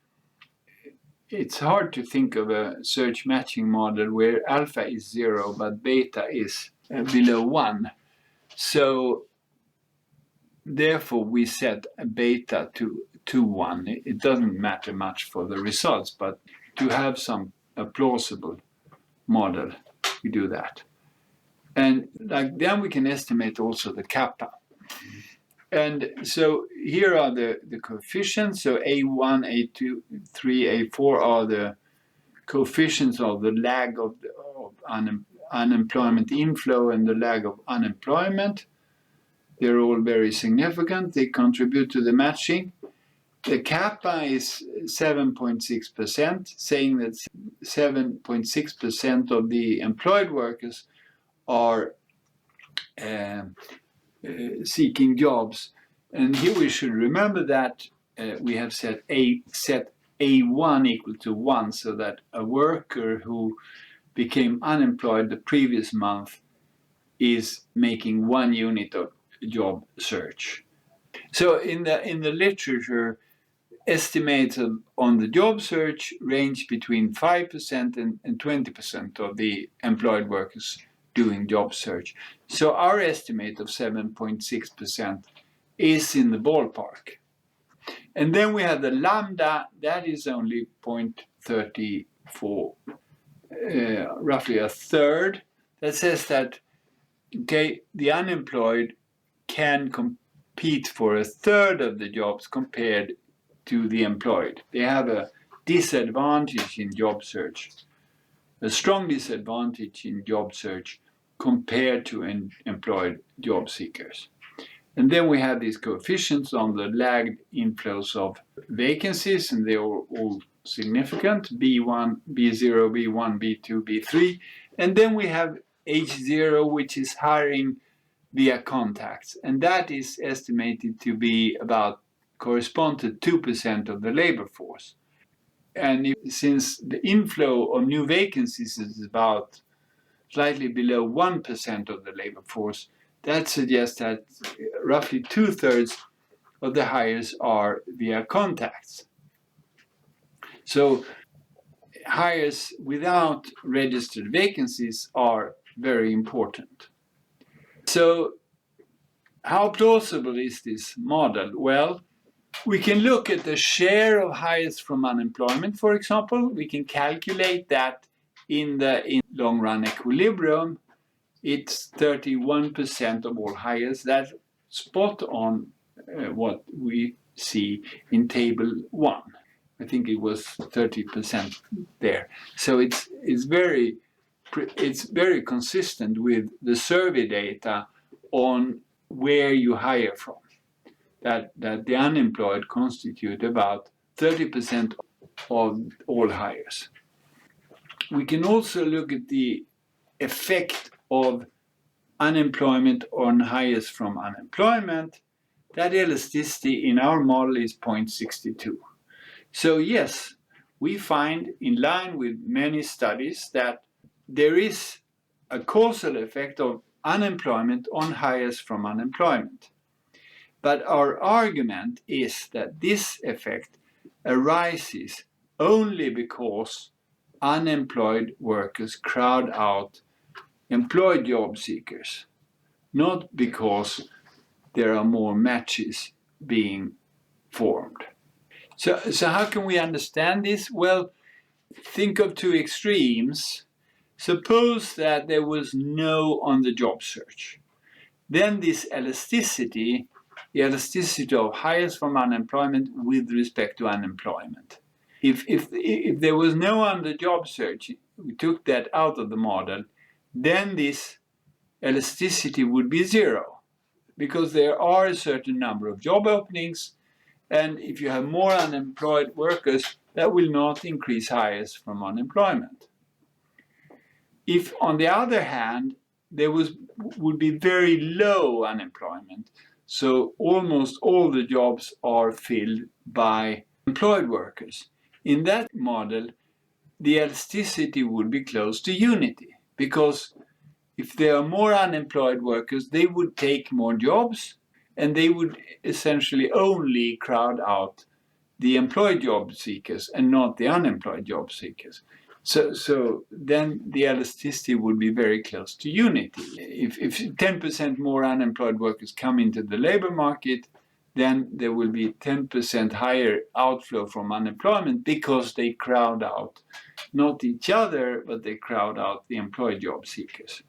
it's hard to think of a search matching model where alpha is 0 but beta is below 1. So therefore we set a beta to 1. It doesn't matter much for the results, but to have a plausible model, we do that. And then we can estimate also the kappa. And so here are the coefficients. So A1, A2, 3, A4 are the coefficients of the lag of unemployment inflow and the lag of unemployment. They're all very significant. They contribute to the matching. The kappa is 7.6%, saying that 7.6% of the employed workers are seeking jobs. And here we should remember that we have set A1 equal to 1, so that a worker who became unemployed the previous month is making 1 unit of job search. So in the literature, estimates on the job search range between 5% and 20% of the employed workers doing job search. So our estimate of 7.6% is in the ballpark. And then we have the lambda, that is only 0.34, roughly a third. That says that, okay, the unemployed can compete for a third of the jobs compared to the employed. They have a disadvantage in job search, a strong disadvantage in job search compared to employed job seekers. And then we have these coefficients on the lagged inflows of vacancies, and they're all significant, B1, B0, B1, B2, B3. And then we have H0, which is hiring via contacts, and that is estimated to be correspond to 2% of the labor force. And since the inflow of new vacancies is about slightly below 1% of the labor force, that suggests that roughly 2/3 of the hires are via contacts. So hires without registered vacancies are very important. So how plausible is this model? Well, we can look at the share of hires from unemployment, for example. We can calculate that in the long run equilibrium. It's 31% of all hires. That's spot on what we see in table 1. I think it was 30% there. So it's very consistent with the survey data on where you hire from. That the unemployed constitute about 30% of all hires. We can also look at the effect of unemployment on hires from unemployment. That elasticity in our model is 0.62. So yes, we find, in line with many studies, that there is a causal effect of unemployment on hires from unemployment. But our argument is that this effect arises only because unemployed workers crowd out employed job seekers, not because there are more matches being formed. So how can we understand this? Well, think of two extremes. Suppose that there was no on the job search. Then this elasticity, the elasticity of hires from unemployment with respect to unemployment. If there was no on the job search, we took that out of the model, then this elasticity would be 0, because there are a certain number of job openings, and if you have more unemployed workers, that will not increase hires from unemployment. If, on the other hand, there would be very low unemployment, so almost all the jobs are filled by employed workers. In that model, the elasticity would be close to unity, because if there are more unemployed workers, they would take more jobs, and they would essentially only crowd out the employed job seekers and not the unemployed job seekers. So then the elasticity would be very close to unity. If 10% more unemployed workers come into the labor market, then there will be 10% higher outflow from unemployment, because they crowd out not each other, but they crowd out the employed job seekers.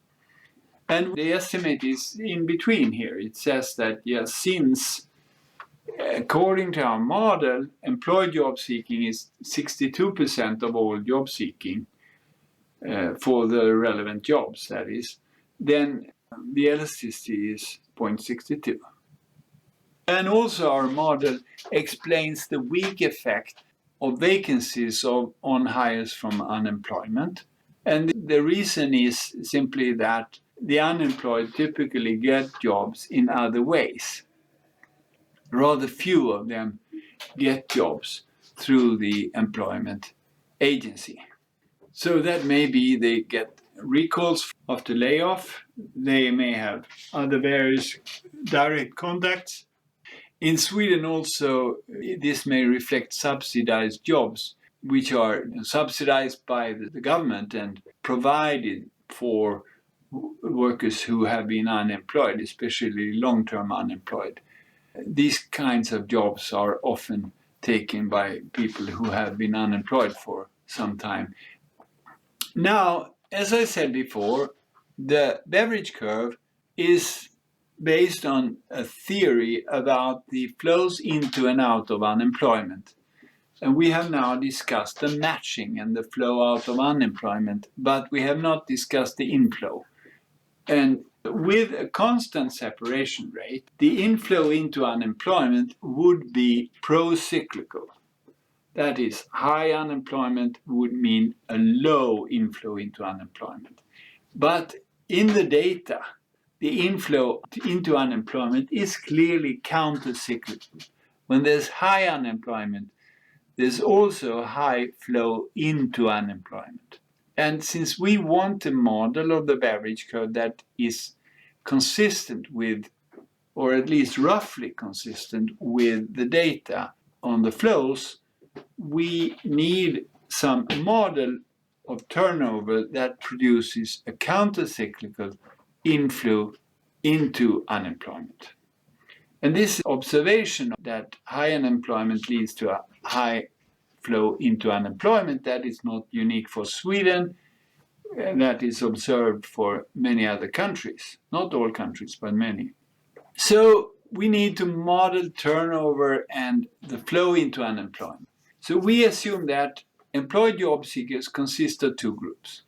And the estimate is in between here. It says that, yes, since according to our model, employed job seeking is 62% of all job seeking for the relevant jobs, that is, then the elasticity is 0.62. And also our model explains the weak effect of vacancies on hires from unemployment. And the reason is simply that the unemployed typically get jobs in other ways. Rather few of them get jobs through the employment agency. So that may be they get recalls after layoff. They may have other various direct contacts. In Sweden also, this may reflect subsidized jobs, which are subsidized by the government and provided for workers who have been unemployed, especially long-term unemployed. These kinds of jobs are often taken by people who have been unemployed for some time. Now, as I said before, the Beveridge curve is based on a theory about the flows into and out of unemployment. And we have now discussed the matching and the flow out of unemployment, but we have not discussed the inflow. And with a constant separation rate, the inflow into unemployment would be pro-cyclical. That is, high unemployment would mean a low inflow into unemployment. But in the data, the inflow into unemployment is clearly counter-cyclical. When there's high unemployment, there's also a high flow into unemployment. And since we want a model of the Beveridge curve that is consistent with, or at least roughly consistent with, the data on the flows, we need some model of turnover that produces a counter-cyclical inflow into unemployment. And this observation that high unemployment leads to a high flow into unemployment, that is not unique for Sweden, that is observed for many other countries, not all countries, but many. So we need to model turnover and the flow into unemployment. So we assume that employed job seekers consist of two groups.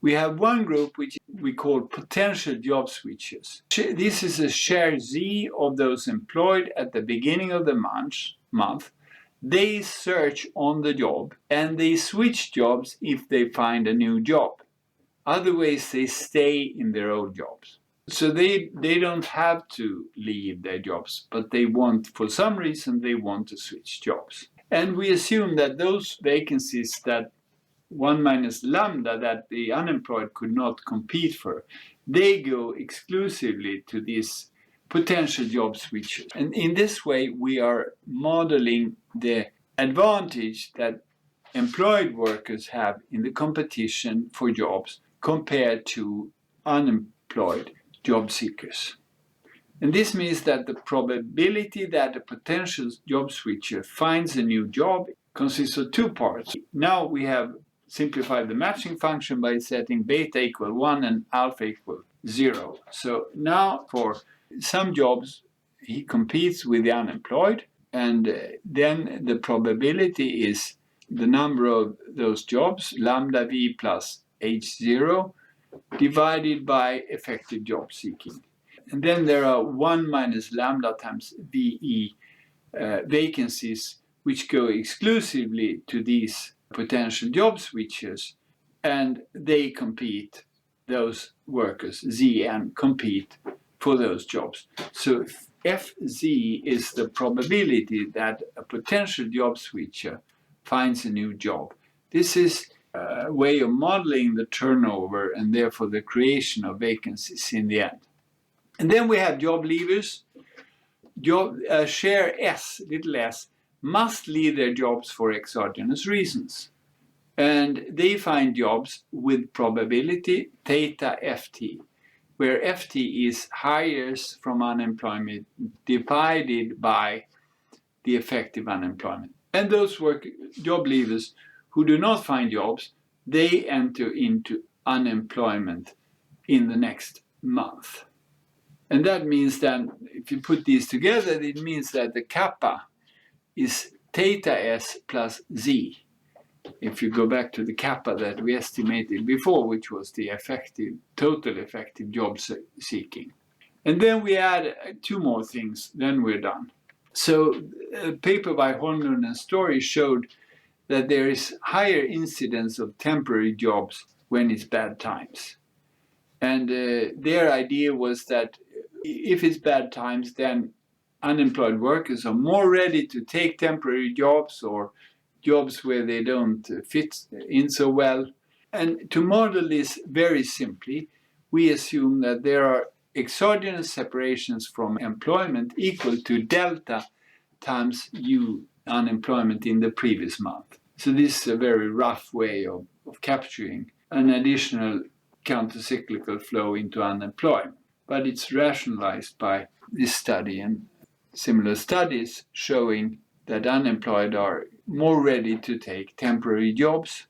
We have one group which we call potential job switchers. This is a share Z of those employed at the beginning of the month. They search on the job and they switch jobs if they find a new job. Otherwise, they stay in their old jobs. So they don't have to leave their jobs, but they want, for some reason, they want to switch jobs. And we assume that those vacancies that 1 minus lambda that the unemployed could not compete for, they go exclusively to these potential job switchers. And in this way, we are modeling the advantage that employed workers have in the competition for jobs compared to unemployed job seekers. And this means that the probability that a potential job switcher finds a new job consists of two parts. Now we have simplified the matching function by setting beta equal 1 and alpha equal 0. So now for some jobs, he competes with the unemployed, and then the probability is the number of those jobs, lambda v plus h0, divided by effective job seeking. And then there are 1 minus lambda times VE vacancies, which go exclusively to these potential job switchers, and they compete, those workers, ZN, compete for those jobs. So FZ is the probability that a potential job switcher finds a new job. This is a way of modeling the turnover and therefore the creation of vacancies in the end. And then we have job leavers. Share S, little s, must leave their jobs for exogenous reasons. And they find jobs with probability theta FT, where FT is hires from unemployment divided by the effective unemployment. And those job leavers who do not find jobs, they enter into unemployment in the next month. And that means that if you put these together, it means that the kappa is theta S plus Z. If you go back to the kappa that we estimated before, which was the total effective job seeking. And then we add two more things, then we're done. So a paper by Holmlund and Story showed that there is higher incidence of temporary jobs when it's bad times. And their idea was that if it's bad times, then unemployed workers are more ready to take temporary jobs or jobs where they don't fit in so well. And to model this very simply, we assume that there are exogenous separations from employment equal to delta times U unemployment in the previous month. So this is a very rough way of capturing an additional countercyclical flow into unemployment. But it's rationalized by this study and similar studies showing that unemployed are more ready to take temporary jobs.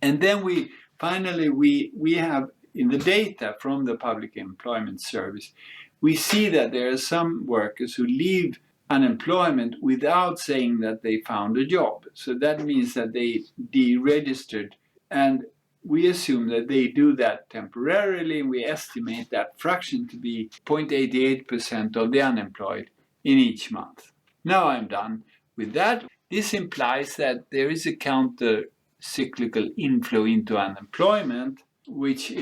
And then we have in the data from the Public Employment Service, we see that there are some workers who leave unemployment without saying that they found a job. So that means that they deregistered, and we assume that they do that temporarily. We estimate that fraction to be 0.88% of the unemployed in each month. Now I'm done with that. This implies that there is a counter-cyclical inflow into unemployment, which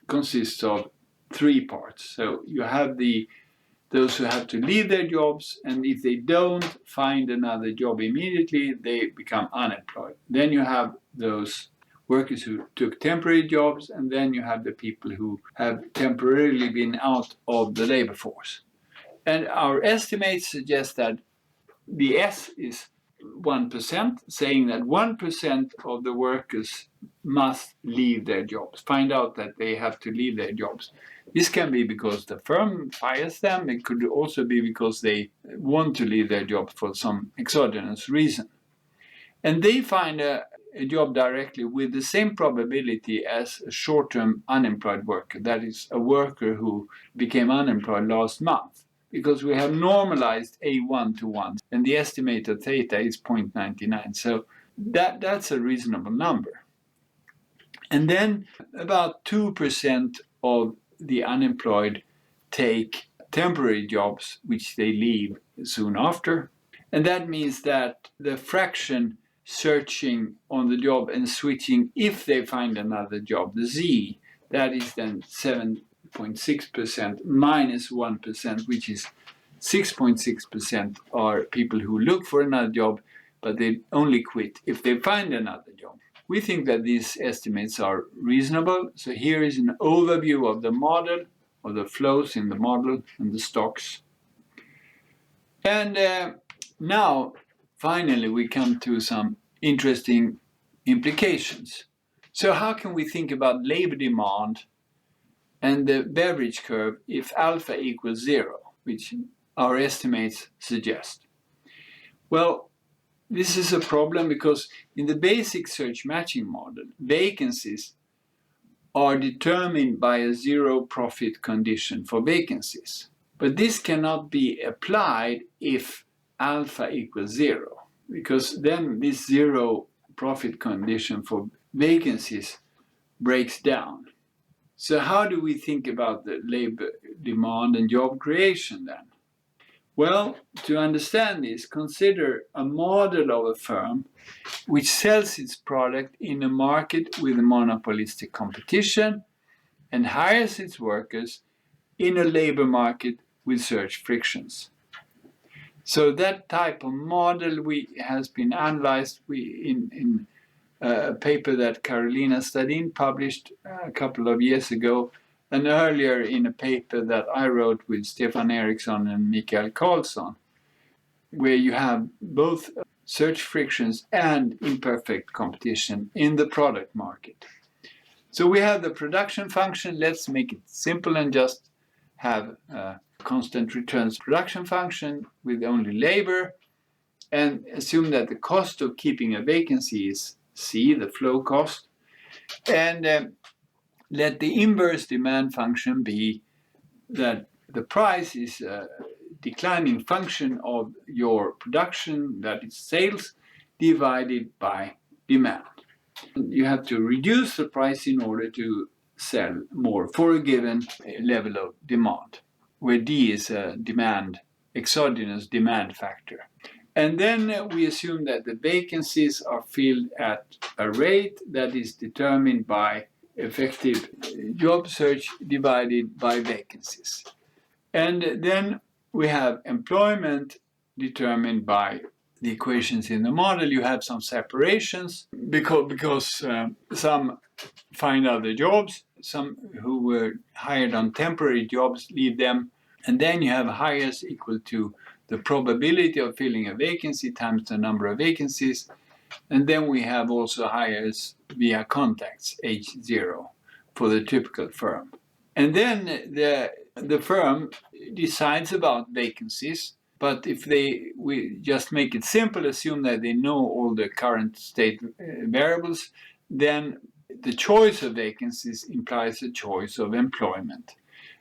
consists of three parts. So you have the those who have to leave their jobs, and if they don't find another job immediately, they become unemployed. Then you have those workers who took temporary jobs, and then you have the people who have temporarily been out of the labor force. And our estimates suggest that the S is 1%, saying that 1% of the workers must leave their jobs, find out that they have to leave their jobs. This can be because the firm fires them. It could also be because they want to leave their job for some exogenous reason. And they find a job directly with the same probability as a short-term unemployed worker, that is, a worker who became unemployed last month, because we have normalized A1 to 1, and the estimated theta is 0.99. So that's a reasonable number. And then about 2% of the unemployed take temporary jobs, which they leave soon after. And that means that the fraction searching on the job and switching if they find another job, the Z, that is then 7.6% minus 1%, which is 6.6% are people who look for another job, but they only quit if they find another job. We think that these estimates are reasonable. So here is an overview of the model, of the flows in the model and the stocks. And now, finally, we come to some interesting implications. So how can we think about labor demand and the Beveridge curve if alpha equals 0, which our estimates suggest? Well, this is a problem because in the basic search matching model, vacancies are determined by a zero profit condition for vacancies. But this cannot be applied if alpha equals 0, because then this zero profit condition for vacancies breaks down. So how do we think about the labor demand and job creation then? Well, to understand this, consider a model of a firm which sells its product in a market with monopolistic competition and hires its workers in a labor market with search frictions. So that type of model has been analyzed in a paper that Carolina Stadin published a couple of years ago, and earlier in a paper that I wrote with Stefan Eriksson and Mikael Karlsson, where you have both search frictions and imperfect competition in the product market. So we have the production function. Let's make it simple and just have a constant returns production function with only labor, and assume that the cost of keeping a vacancy is C, the flow cost, and let the inverse demand function be that the price is a declining function of your production, that is sales, divided by demand. You have to reduce the price in order to sell more for a given level of demand, where D is a exogenous demand factor. And then we assume that the vacancies are filled at a rate that is determined by effective job search divided by vacancies. And then we have employment determined by the equations in the model. You have some separations because some find other jobs, some who were hired on temporary jobs leave them, and then you have hires equal to the probability of filling a vacancy times the number of vacancies, and then we have also hires via contacts, H0, for the typical firm. And then the firm decides about vacancies, but if we just make it simple, assume that they know all the current state variables, then the choice of vacancies implies a choice of employment.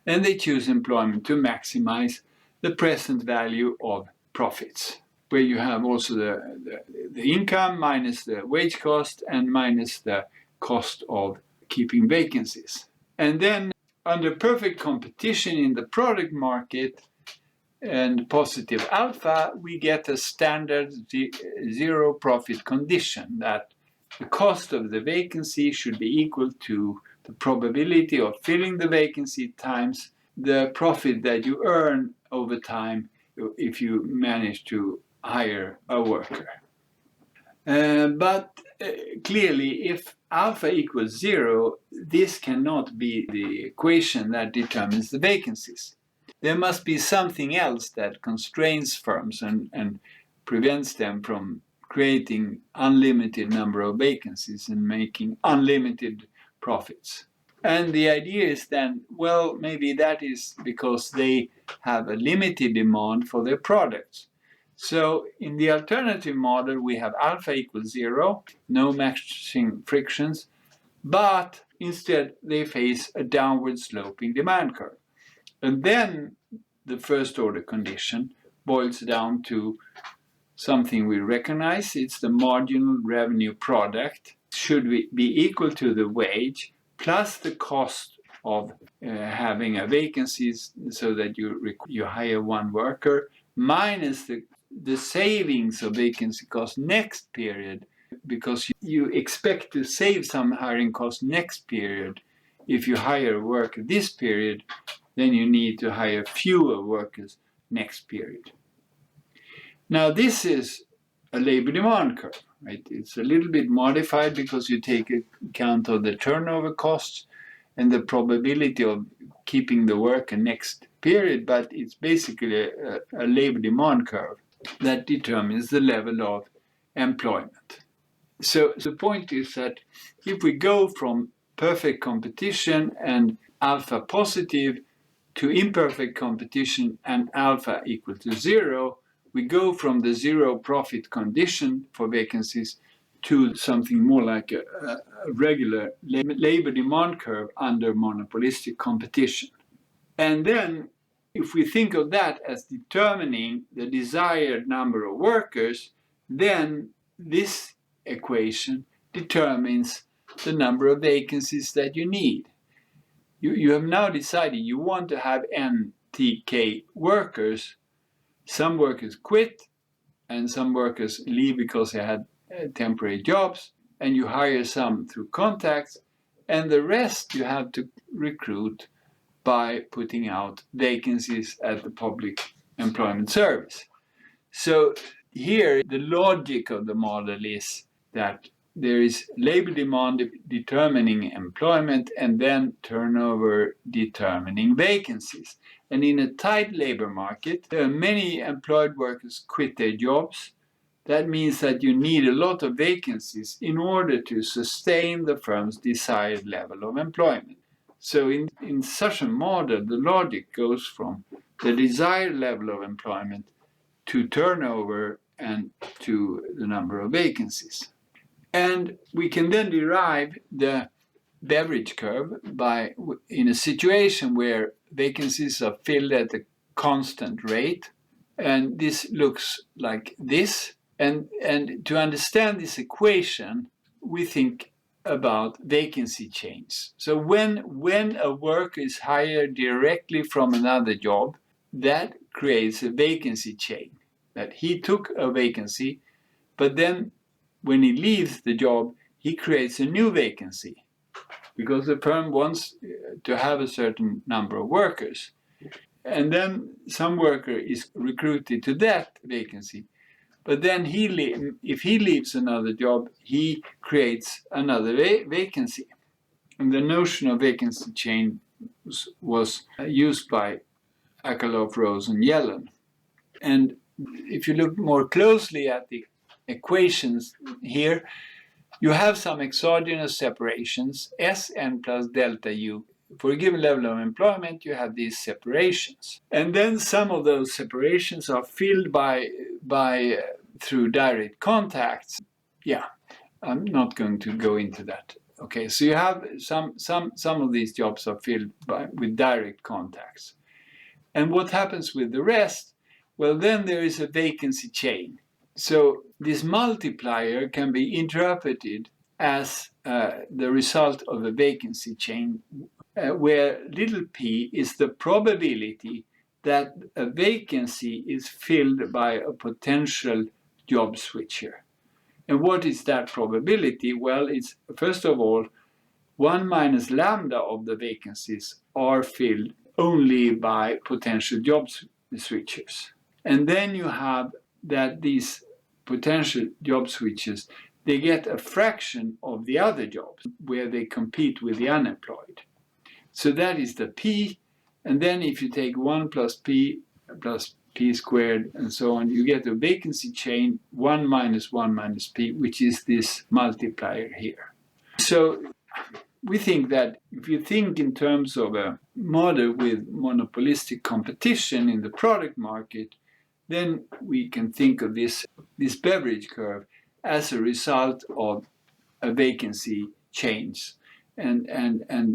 And they choose employment to maximize the present value of profits, where you have also the income minus the wage cost and minus the cost of keeping vacancies. And then under perfect competition in the product market and positive alpha, we get a standard zero profit condition that the cost of the vacancy should be equal to the probability of filling the vacancy times the profit that you earn over time if you manage to hire a worker. But clearly, if alpha equals 0, this cannot be the equation that determines the vacancies. There must be something else that constrains firms and prevents them from creating unlimited number of vacancies and making unlimited profits. And the idea is then, well, maybe that is because they have a limited demand for their products. So in the alternative model, we have alpha equals 0, no matching frictions, but instead they face a downward sloping demand curve. And then the first order condition boils down to something we recognize. It's the marginal revenue product should be equal to the wage plus the cost of having a vacancy so that you hire one worker minus the savings of vacancy cost next period, because you expect to save some hiring cost next period. If you hire a worker this period, then you need to hire fewer workers next period. Now this is a labor demand curve, right? It's a little bit modified because you take account of the turnover costs and the probability of keeping the worker next period, but it's basically a labor demand curve that determines the level of employment. So the point is that if we go from perfect competition and alpha positive to imperfect competition and alpha equal to 0, we go from the 0 profit condition for vacancies to something more like a regular labor demand curve under monopolistic competition. And then if we think of that as determining the desired number of workers, then this equation determines the number of vacancies that you need. You have now decided you want to have NTK workers. Some workers quit and some workers leave because they had temporary jobs, and you hire some through contacts, and the rest you have to recruit by putting out vacancies at the public employment service. So here the logic of the model is that there is labor demand determining employment and then turnover determining vacancies. And in a tight labor market, many employed workers quit their jobs. That means that you need a lot of vacancies in order to sustain the firm's desired level of employment. So in such a model, the logic goes from the desired level of employment to turnover and to the number of vacancies. And we can then derive the Beveridge curve in a situation where vacancies are filled at a constant rate. And this looks like this. And to understand this equation, we think about vacancy chains. So when a worker is hired directly from another job, that creates a vacancy chain. That he took a vacancy, but then when he leaves the job, he creates a new vacancy because the firm wants to have a certain number of workers. And then some worker is recruited to that vacancy. But then if he leaves another job, he creates another vacancy. And the notion of vacancy chain was used by Akerlof, Rose, and Yellen. And if you look more closely at the equations here, you have some exogenous separations, Sn plus delta U. For a given level of employment, you have these separations. And then some of those separations are filled through direct contacts. Yeah, I'm not going to go into that. Okay, so you have some of these jobs are filled with direct contacts. And what happens with the rest? Well, then there is a vacancy chain. So this multiplier can be interpreted as the result of a vacancy chain where little p is the probability that a vacancy is filled by a potential job switcher. And what is that probability? Well, it's first of all 1 minus lambda of the vacancies are filled only by potential job the switchers. And then you have that these potential job switchers, they get a fraction of the other jobs where they compete with the unemployed. So that is the P. And then if you take 1 plus P squared and so on, you get a vacancy chain 1 minus 1 minus P, which is this multiplier here. So we think that if you think in terms of a model with monopolistic competition in the product market, then we can think of this Beveridge curve as a result of a vacancy change. And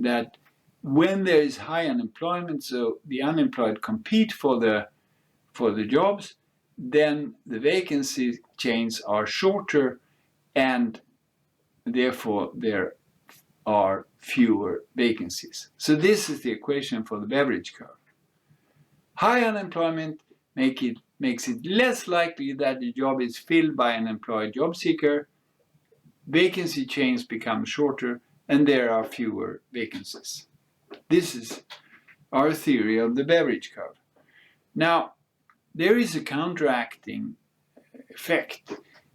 that when there is high unemployment, so the unemployed compete for the jobs, then the vacancy chains are shorter and therefore there are fewer vacancies. So this is the equation for the Beveridge curve. High unemployment makes it less likely that the job is filled by an employed job seeker. Vacancy chains become shorter and there are fewer vacancies. This is our theory of the Beveridge curve. Now, there is a counteracting effect,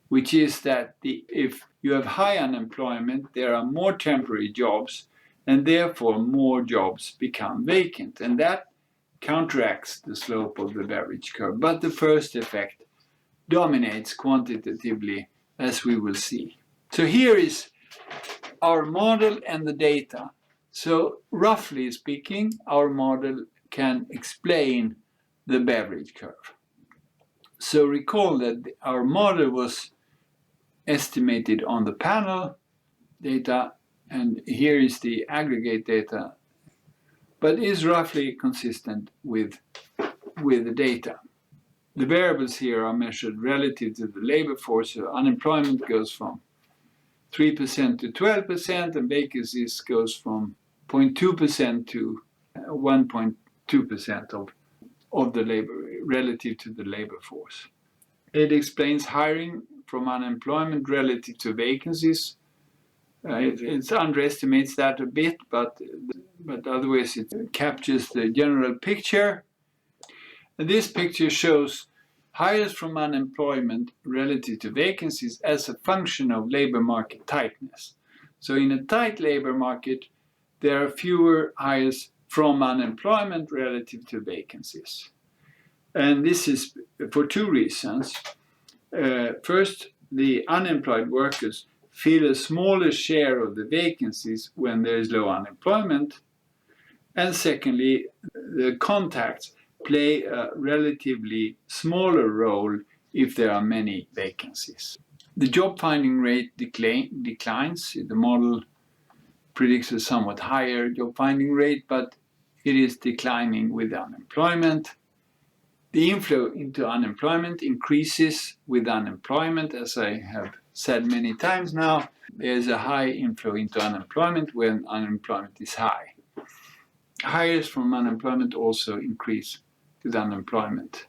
which is that if you have high unemployment, there are more temporary jobs, and therefore more jobs become vacant. And that counteracts the slope of the Beveridge curve. But the first effect dominates quantitatively, as we will see. So here is our model and the data. So roughly speaking, our model can explain the Beveridge curve. So recall that our model was estimated on the panel data, and here is the aggregate data, but is roughly consistent with the data. The variables here are measured relative to the labor force, so unemployment goes from 3% to 12%, and vacancies goes from 0.2% to 1.2% of the labor relative to the labor force. It explains hiring from unemployment relative to vacancies. It underestimates that a bit, but otherwise it captures the general picture. And this picture shows hires from unemployment relative to vacancies as a function of labor market tightness. So in a tight labor market, there are fewer hires from unemployment relative to vacancies. And this is for two reasons. First, the unemployed workers fill a smaller share of the vacancies when there is low unemployment. And secondly, the contacts play a relatively smaller role if there are many vacancies. The job finding rate declines. The model predicts a somewhat higher job finding rate, but it is declining with unemployment. The inflow into unemployment increases with unemployment, as I have said many times now. There's a high inflow into unemployment when unemployment is high. Hires from unemployment also increase with unemployment.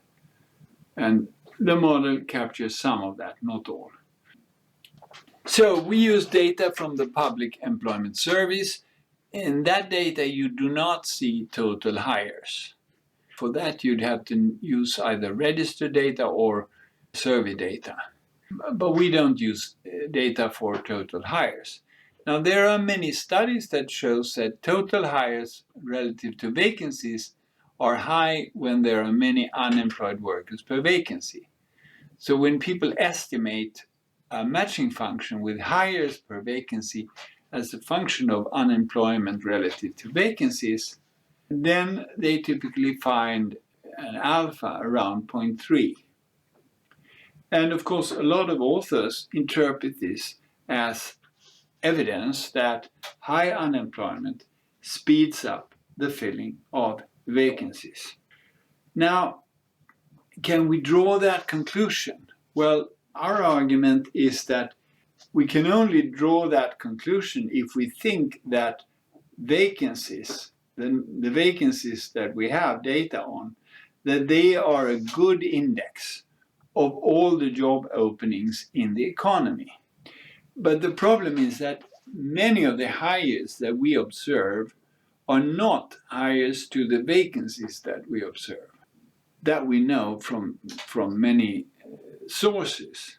And the model captures some of that, not all. So we use data from the Public Employment Service. In that data, you do not see total hires. For that, you'd have to use either register data or survey data. But we don't use data for total hires. Now, there are many studies that shows that total hires relative to vacancies are high when there are many unemployed workers per vacancy. So when people estimate a matching function with hires per vacancy as a function of unemployment relative to vacancies, then they typically find an alpha around 0.3. And of course, a lot of authors interpret this as evidence that high unemployment speeds up the filling of vacancies. Now, can we draw that conclusion? Well, our argument is that we can only draw that conclusion if we think that vacancies, the vacancies that we have data on, that they are a good index of all the job openings in the economy. But the problem is that many of the hires that we observe are not hires to the vacancies that we observe. that we know from many sources.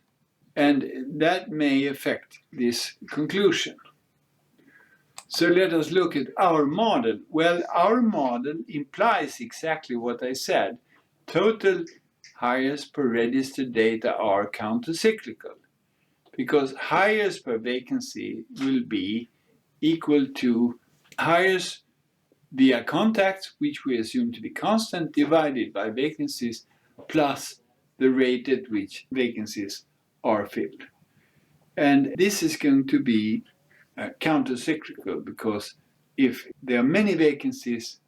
And that may affect this conclusion. So let us look at our model. Well, our model implies exactly what I said. Total hires per registered data are countercyclical, because hires per vacancy will be equal to hires via contacts, which we assume to be constant, divided by vacancies plus the rate at which vacancies are filled. And this is going to be counter-cyclical, because if there are many vacancies,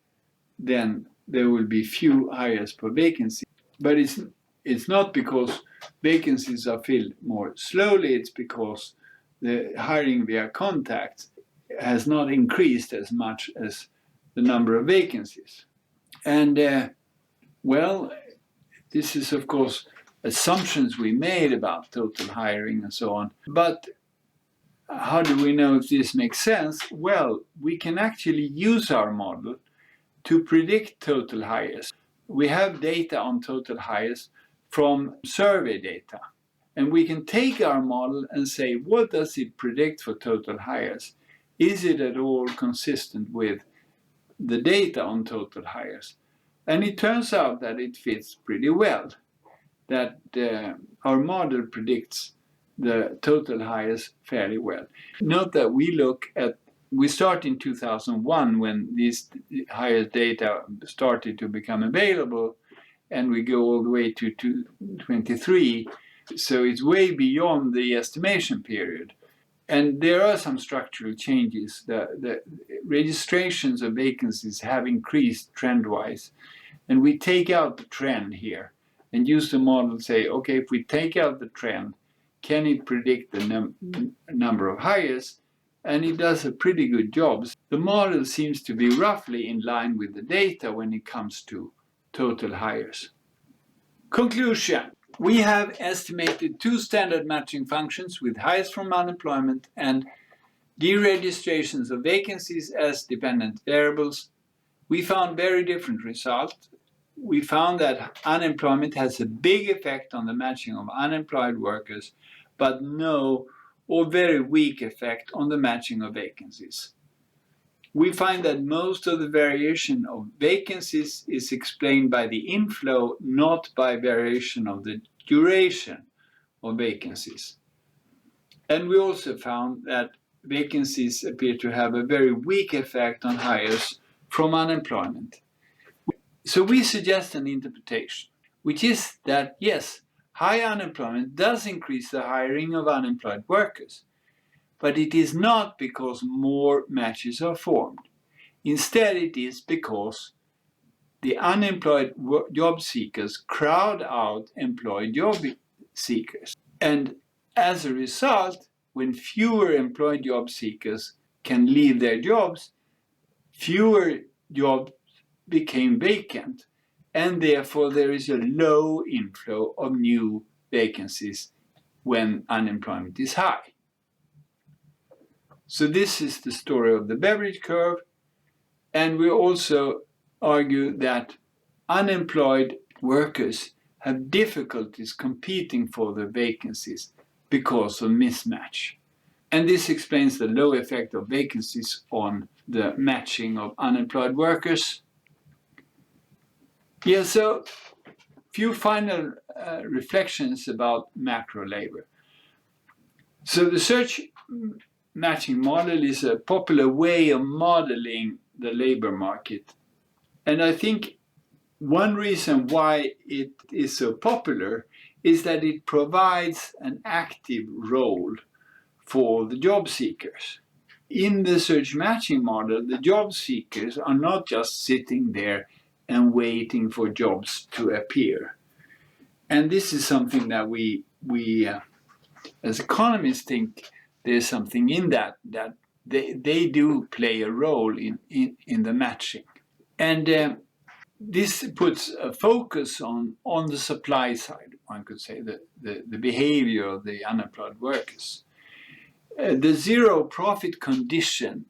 then there will be few hires per vacancy. But it's not because vacancies are filled more slowly, it's because the hiring via contacts has not increased as much as the number of vacancies. And well, this is of course assumptions we made about total hiring and so on. But how do we know if this makes sense? Well, we can actually use our model to predict total hires. We have data on total hires from survey data. And we can take our model and say, what does it predict for total hires? Is it at all consistent with the data on total hires? And it turns out that it fits pretty well, that our model predicts the total hires fairly well. Note that we start in 2001 when these hires data started to become available, and we go all the way to 2023. So it's way beyond the estimation period. And there are some structural changes. The registrations of vacancies have increased trend-wise. And we take out the trend here and use the model to say, okay, if we take out the trend, can it predict the number of hires? And it does a pretty good job. The model seems to be roughly in line with the data when it comes to total hires. Conclusion. We have estimated two standard matching functions with hires from unemployment and deregistrations of vacancies as dependent variables. We found very different results. We found that unemployment has a big effect on the matching of unemployed workers, but no or very weak effect on the matching of vacancies. We find that most of the variation of vacancies is explained by the inflow, not by variation of the duration of vacancies. And we also found that vacancies appear to have a very weak effect on hires from unemployment. So we suggest an interpretation, which is that, yes, high unemployment does increase the hiring of unemployed workers, but it is not because more matches are formed. Instead, it is because the unemployed job seekers crowd out employed job seekers. And as a result, when fewer employed job seekers can leave their jobs, fewer jobs became vacant, and therefore there is a low inflow of new vacancies when unemployment is high. So this is the story of the Beveridge curve, and we also argue that unemployed workers have difficulties competing for their vacancies because of mismatch. And this explains the low effect of vacancies on the matching of unemployed workers. Yeah, so few final reflections about macro labor. So the search matching model is a popular way of modeling the labor market. And I think one reason why it is so popular is that it provides an active role for the job seekers. In the search matching model, the job seekers are not just sitting there and waiting for jobs to appear. And this is something that we as economists think there's something in that they do play a role in the matching. And this puts a focus on the supply side, one could say, the behavior of the unemployed workers. The zero profit condition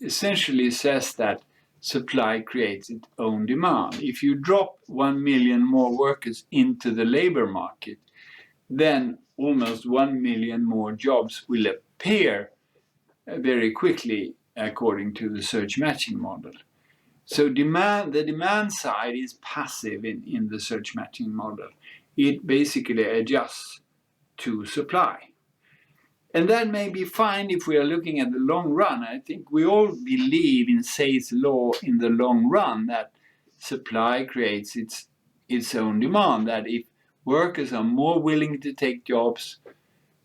essentially says that supply creates its own demand. If you drop 1 million more workers into the labor market, then almost 1 million more jobs will appear very quickly according to the search matching model. So the demand side is passive in the search matching model. It basically adjusts to supply. And that may be fine if we are looking at the long run. I think we all believe in Say's law in the long run, that supply creates its own demand, that if workers are more willing to take jobs,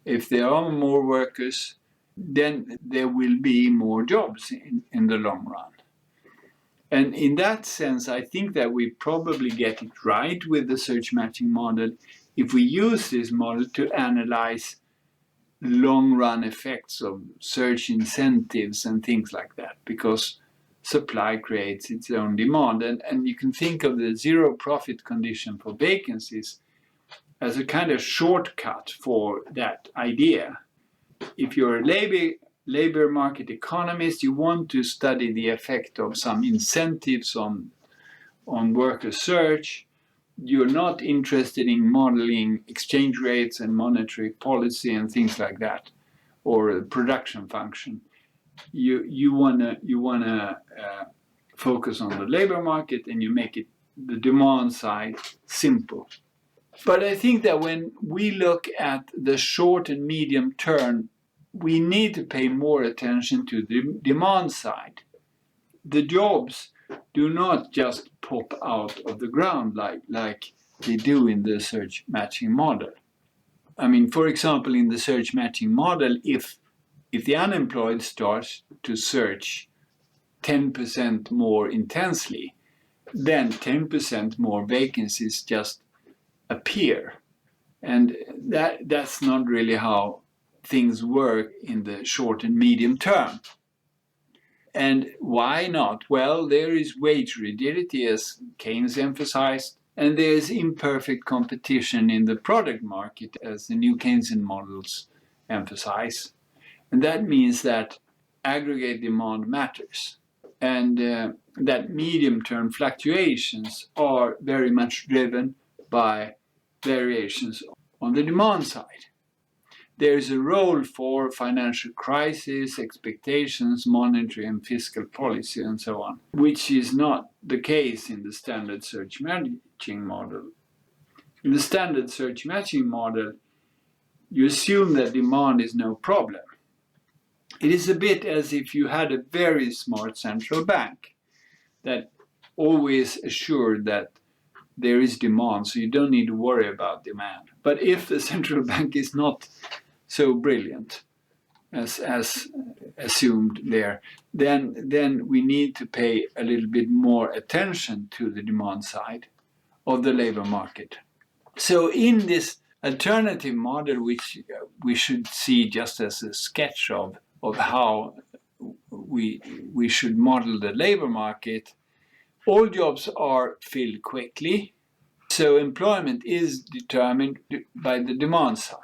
if there are more workers, then there will be more jobs in the long run. And in that sense, I think that we probably get it right with the search matching model if we use this model to analyze long-run effects of search incentives and things like that, because supply creates its own demand. And you can think of the zero profit condition for vacancies as a kind of shortcut for that idea. If you're a labor market economist, you want to study the effect of some incentives on worker search. You're not interested in modeling exchange rates and monetary policy and things like that, or production function. You wanna focus on the labor market, and you make it the demand side simple. But I think that when we look at the short and medium term, we need to pay more attention to the demand side. The jobs do not just pop out of the ground like they do in the search matching model. I mean, for example, in the search matching model, if the unemployed starts to search 10% more intensely, then 10% more vacancies just appear. And that's not really how things work in the short and medium term. And why not? Well, there is wage rigidity, as Keynes emphasized, and there's imperfect competition in the product market, as the new Keynesian models emphasize. And that means that aggregate demand matters, and that medium-term fluctuations are very much driven by variations on the demand side. There is a role for financial crisis, expectations, monetary and fiscal policy, and so on, which is not the case in the standard search matching model. In the standard search matching model, you assume that demand is no problem. It is a bit as if you had a very smart central bank that always assured that there is demand, so you don't need to worry about demand. But if the central bank is not so brilliant as assumed there, then we need to pay a little bit more attention to the demand side of the labor market. So in this alternative model, which we should see just as a sketch of how we should model the labor market, all jobs are filled quickly, so employment is determined by the demand side.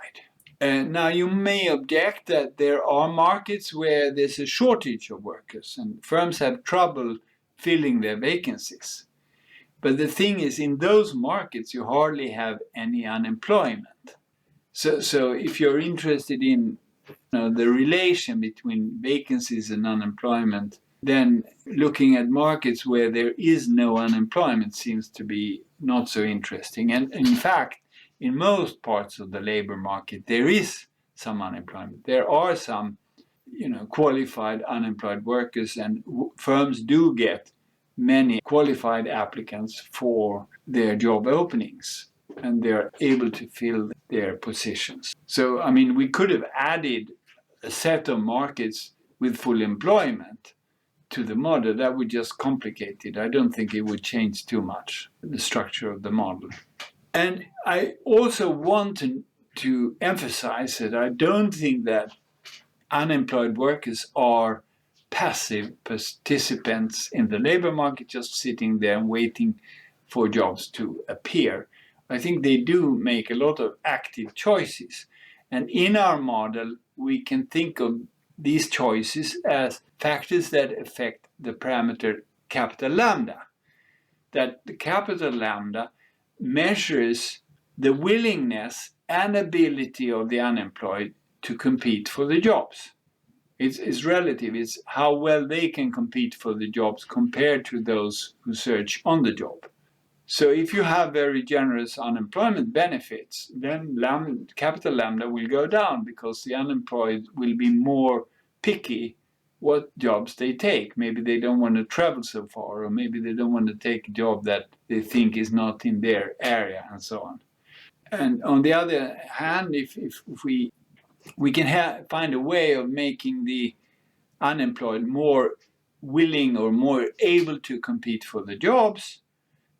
Now, you may object that there are markets where there's a shortage of workers and firms have trouble filling their vacancies. But the thing is, in those markets, you hardly have any unemployment. So if you're interested in the relation between vacancies and unemployment, then looking at markets where there is no unemployment seems to be not so interesting. And in fact, in most parts of the labor market, there is some unemployment. There are some, qualified unemployed workers, and firms do get many qualified applicants for their job openings, and they're able to fill their positions. So, I mean, we could have added a set of markets with full employment to the model. That would just complicate it. I don't think it would change too much the structure of the model. And I also want to emphasize that I don't think that unemployed workers are passive participants in the labor market, just sitting there and waiting for jobs to appear. I think they do make a lot of active choices. And in our model, we can think of these choices as factors that affect the parameter capital lambda. That the capital lambda measures the willingness and ability of the unemployed to compete for the jobs. It's relative. It's how well they can compete for the jobs compared to those who search on the job. So if you have very generous unemployment benefits, then capital lambda will go down because the unemployed will be more picky what jobs they take. Maybe they don't want to travel so far, or maybe they don't want to take a job that they think is not in their area, and so on. And on the other hand, if we can find a way of making the unemployed more willing or more able to compete for the jobs,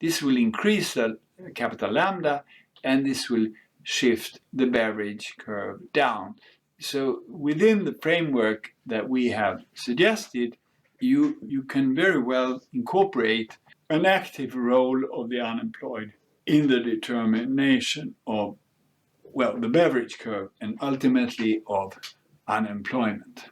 this will increase the capital lambda, and this will shift the Beveridge curve down. So within the framework that we have suggested, you can very well incorporate an active role of the unemployed in the determination of, well, the Beveridge curve and ultimately of unemployment.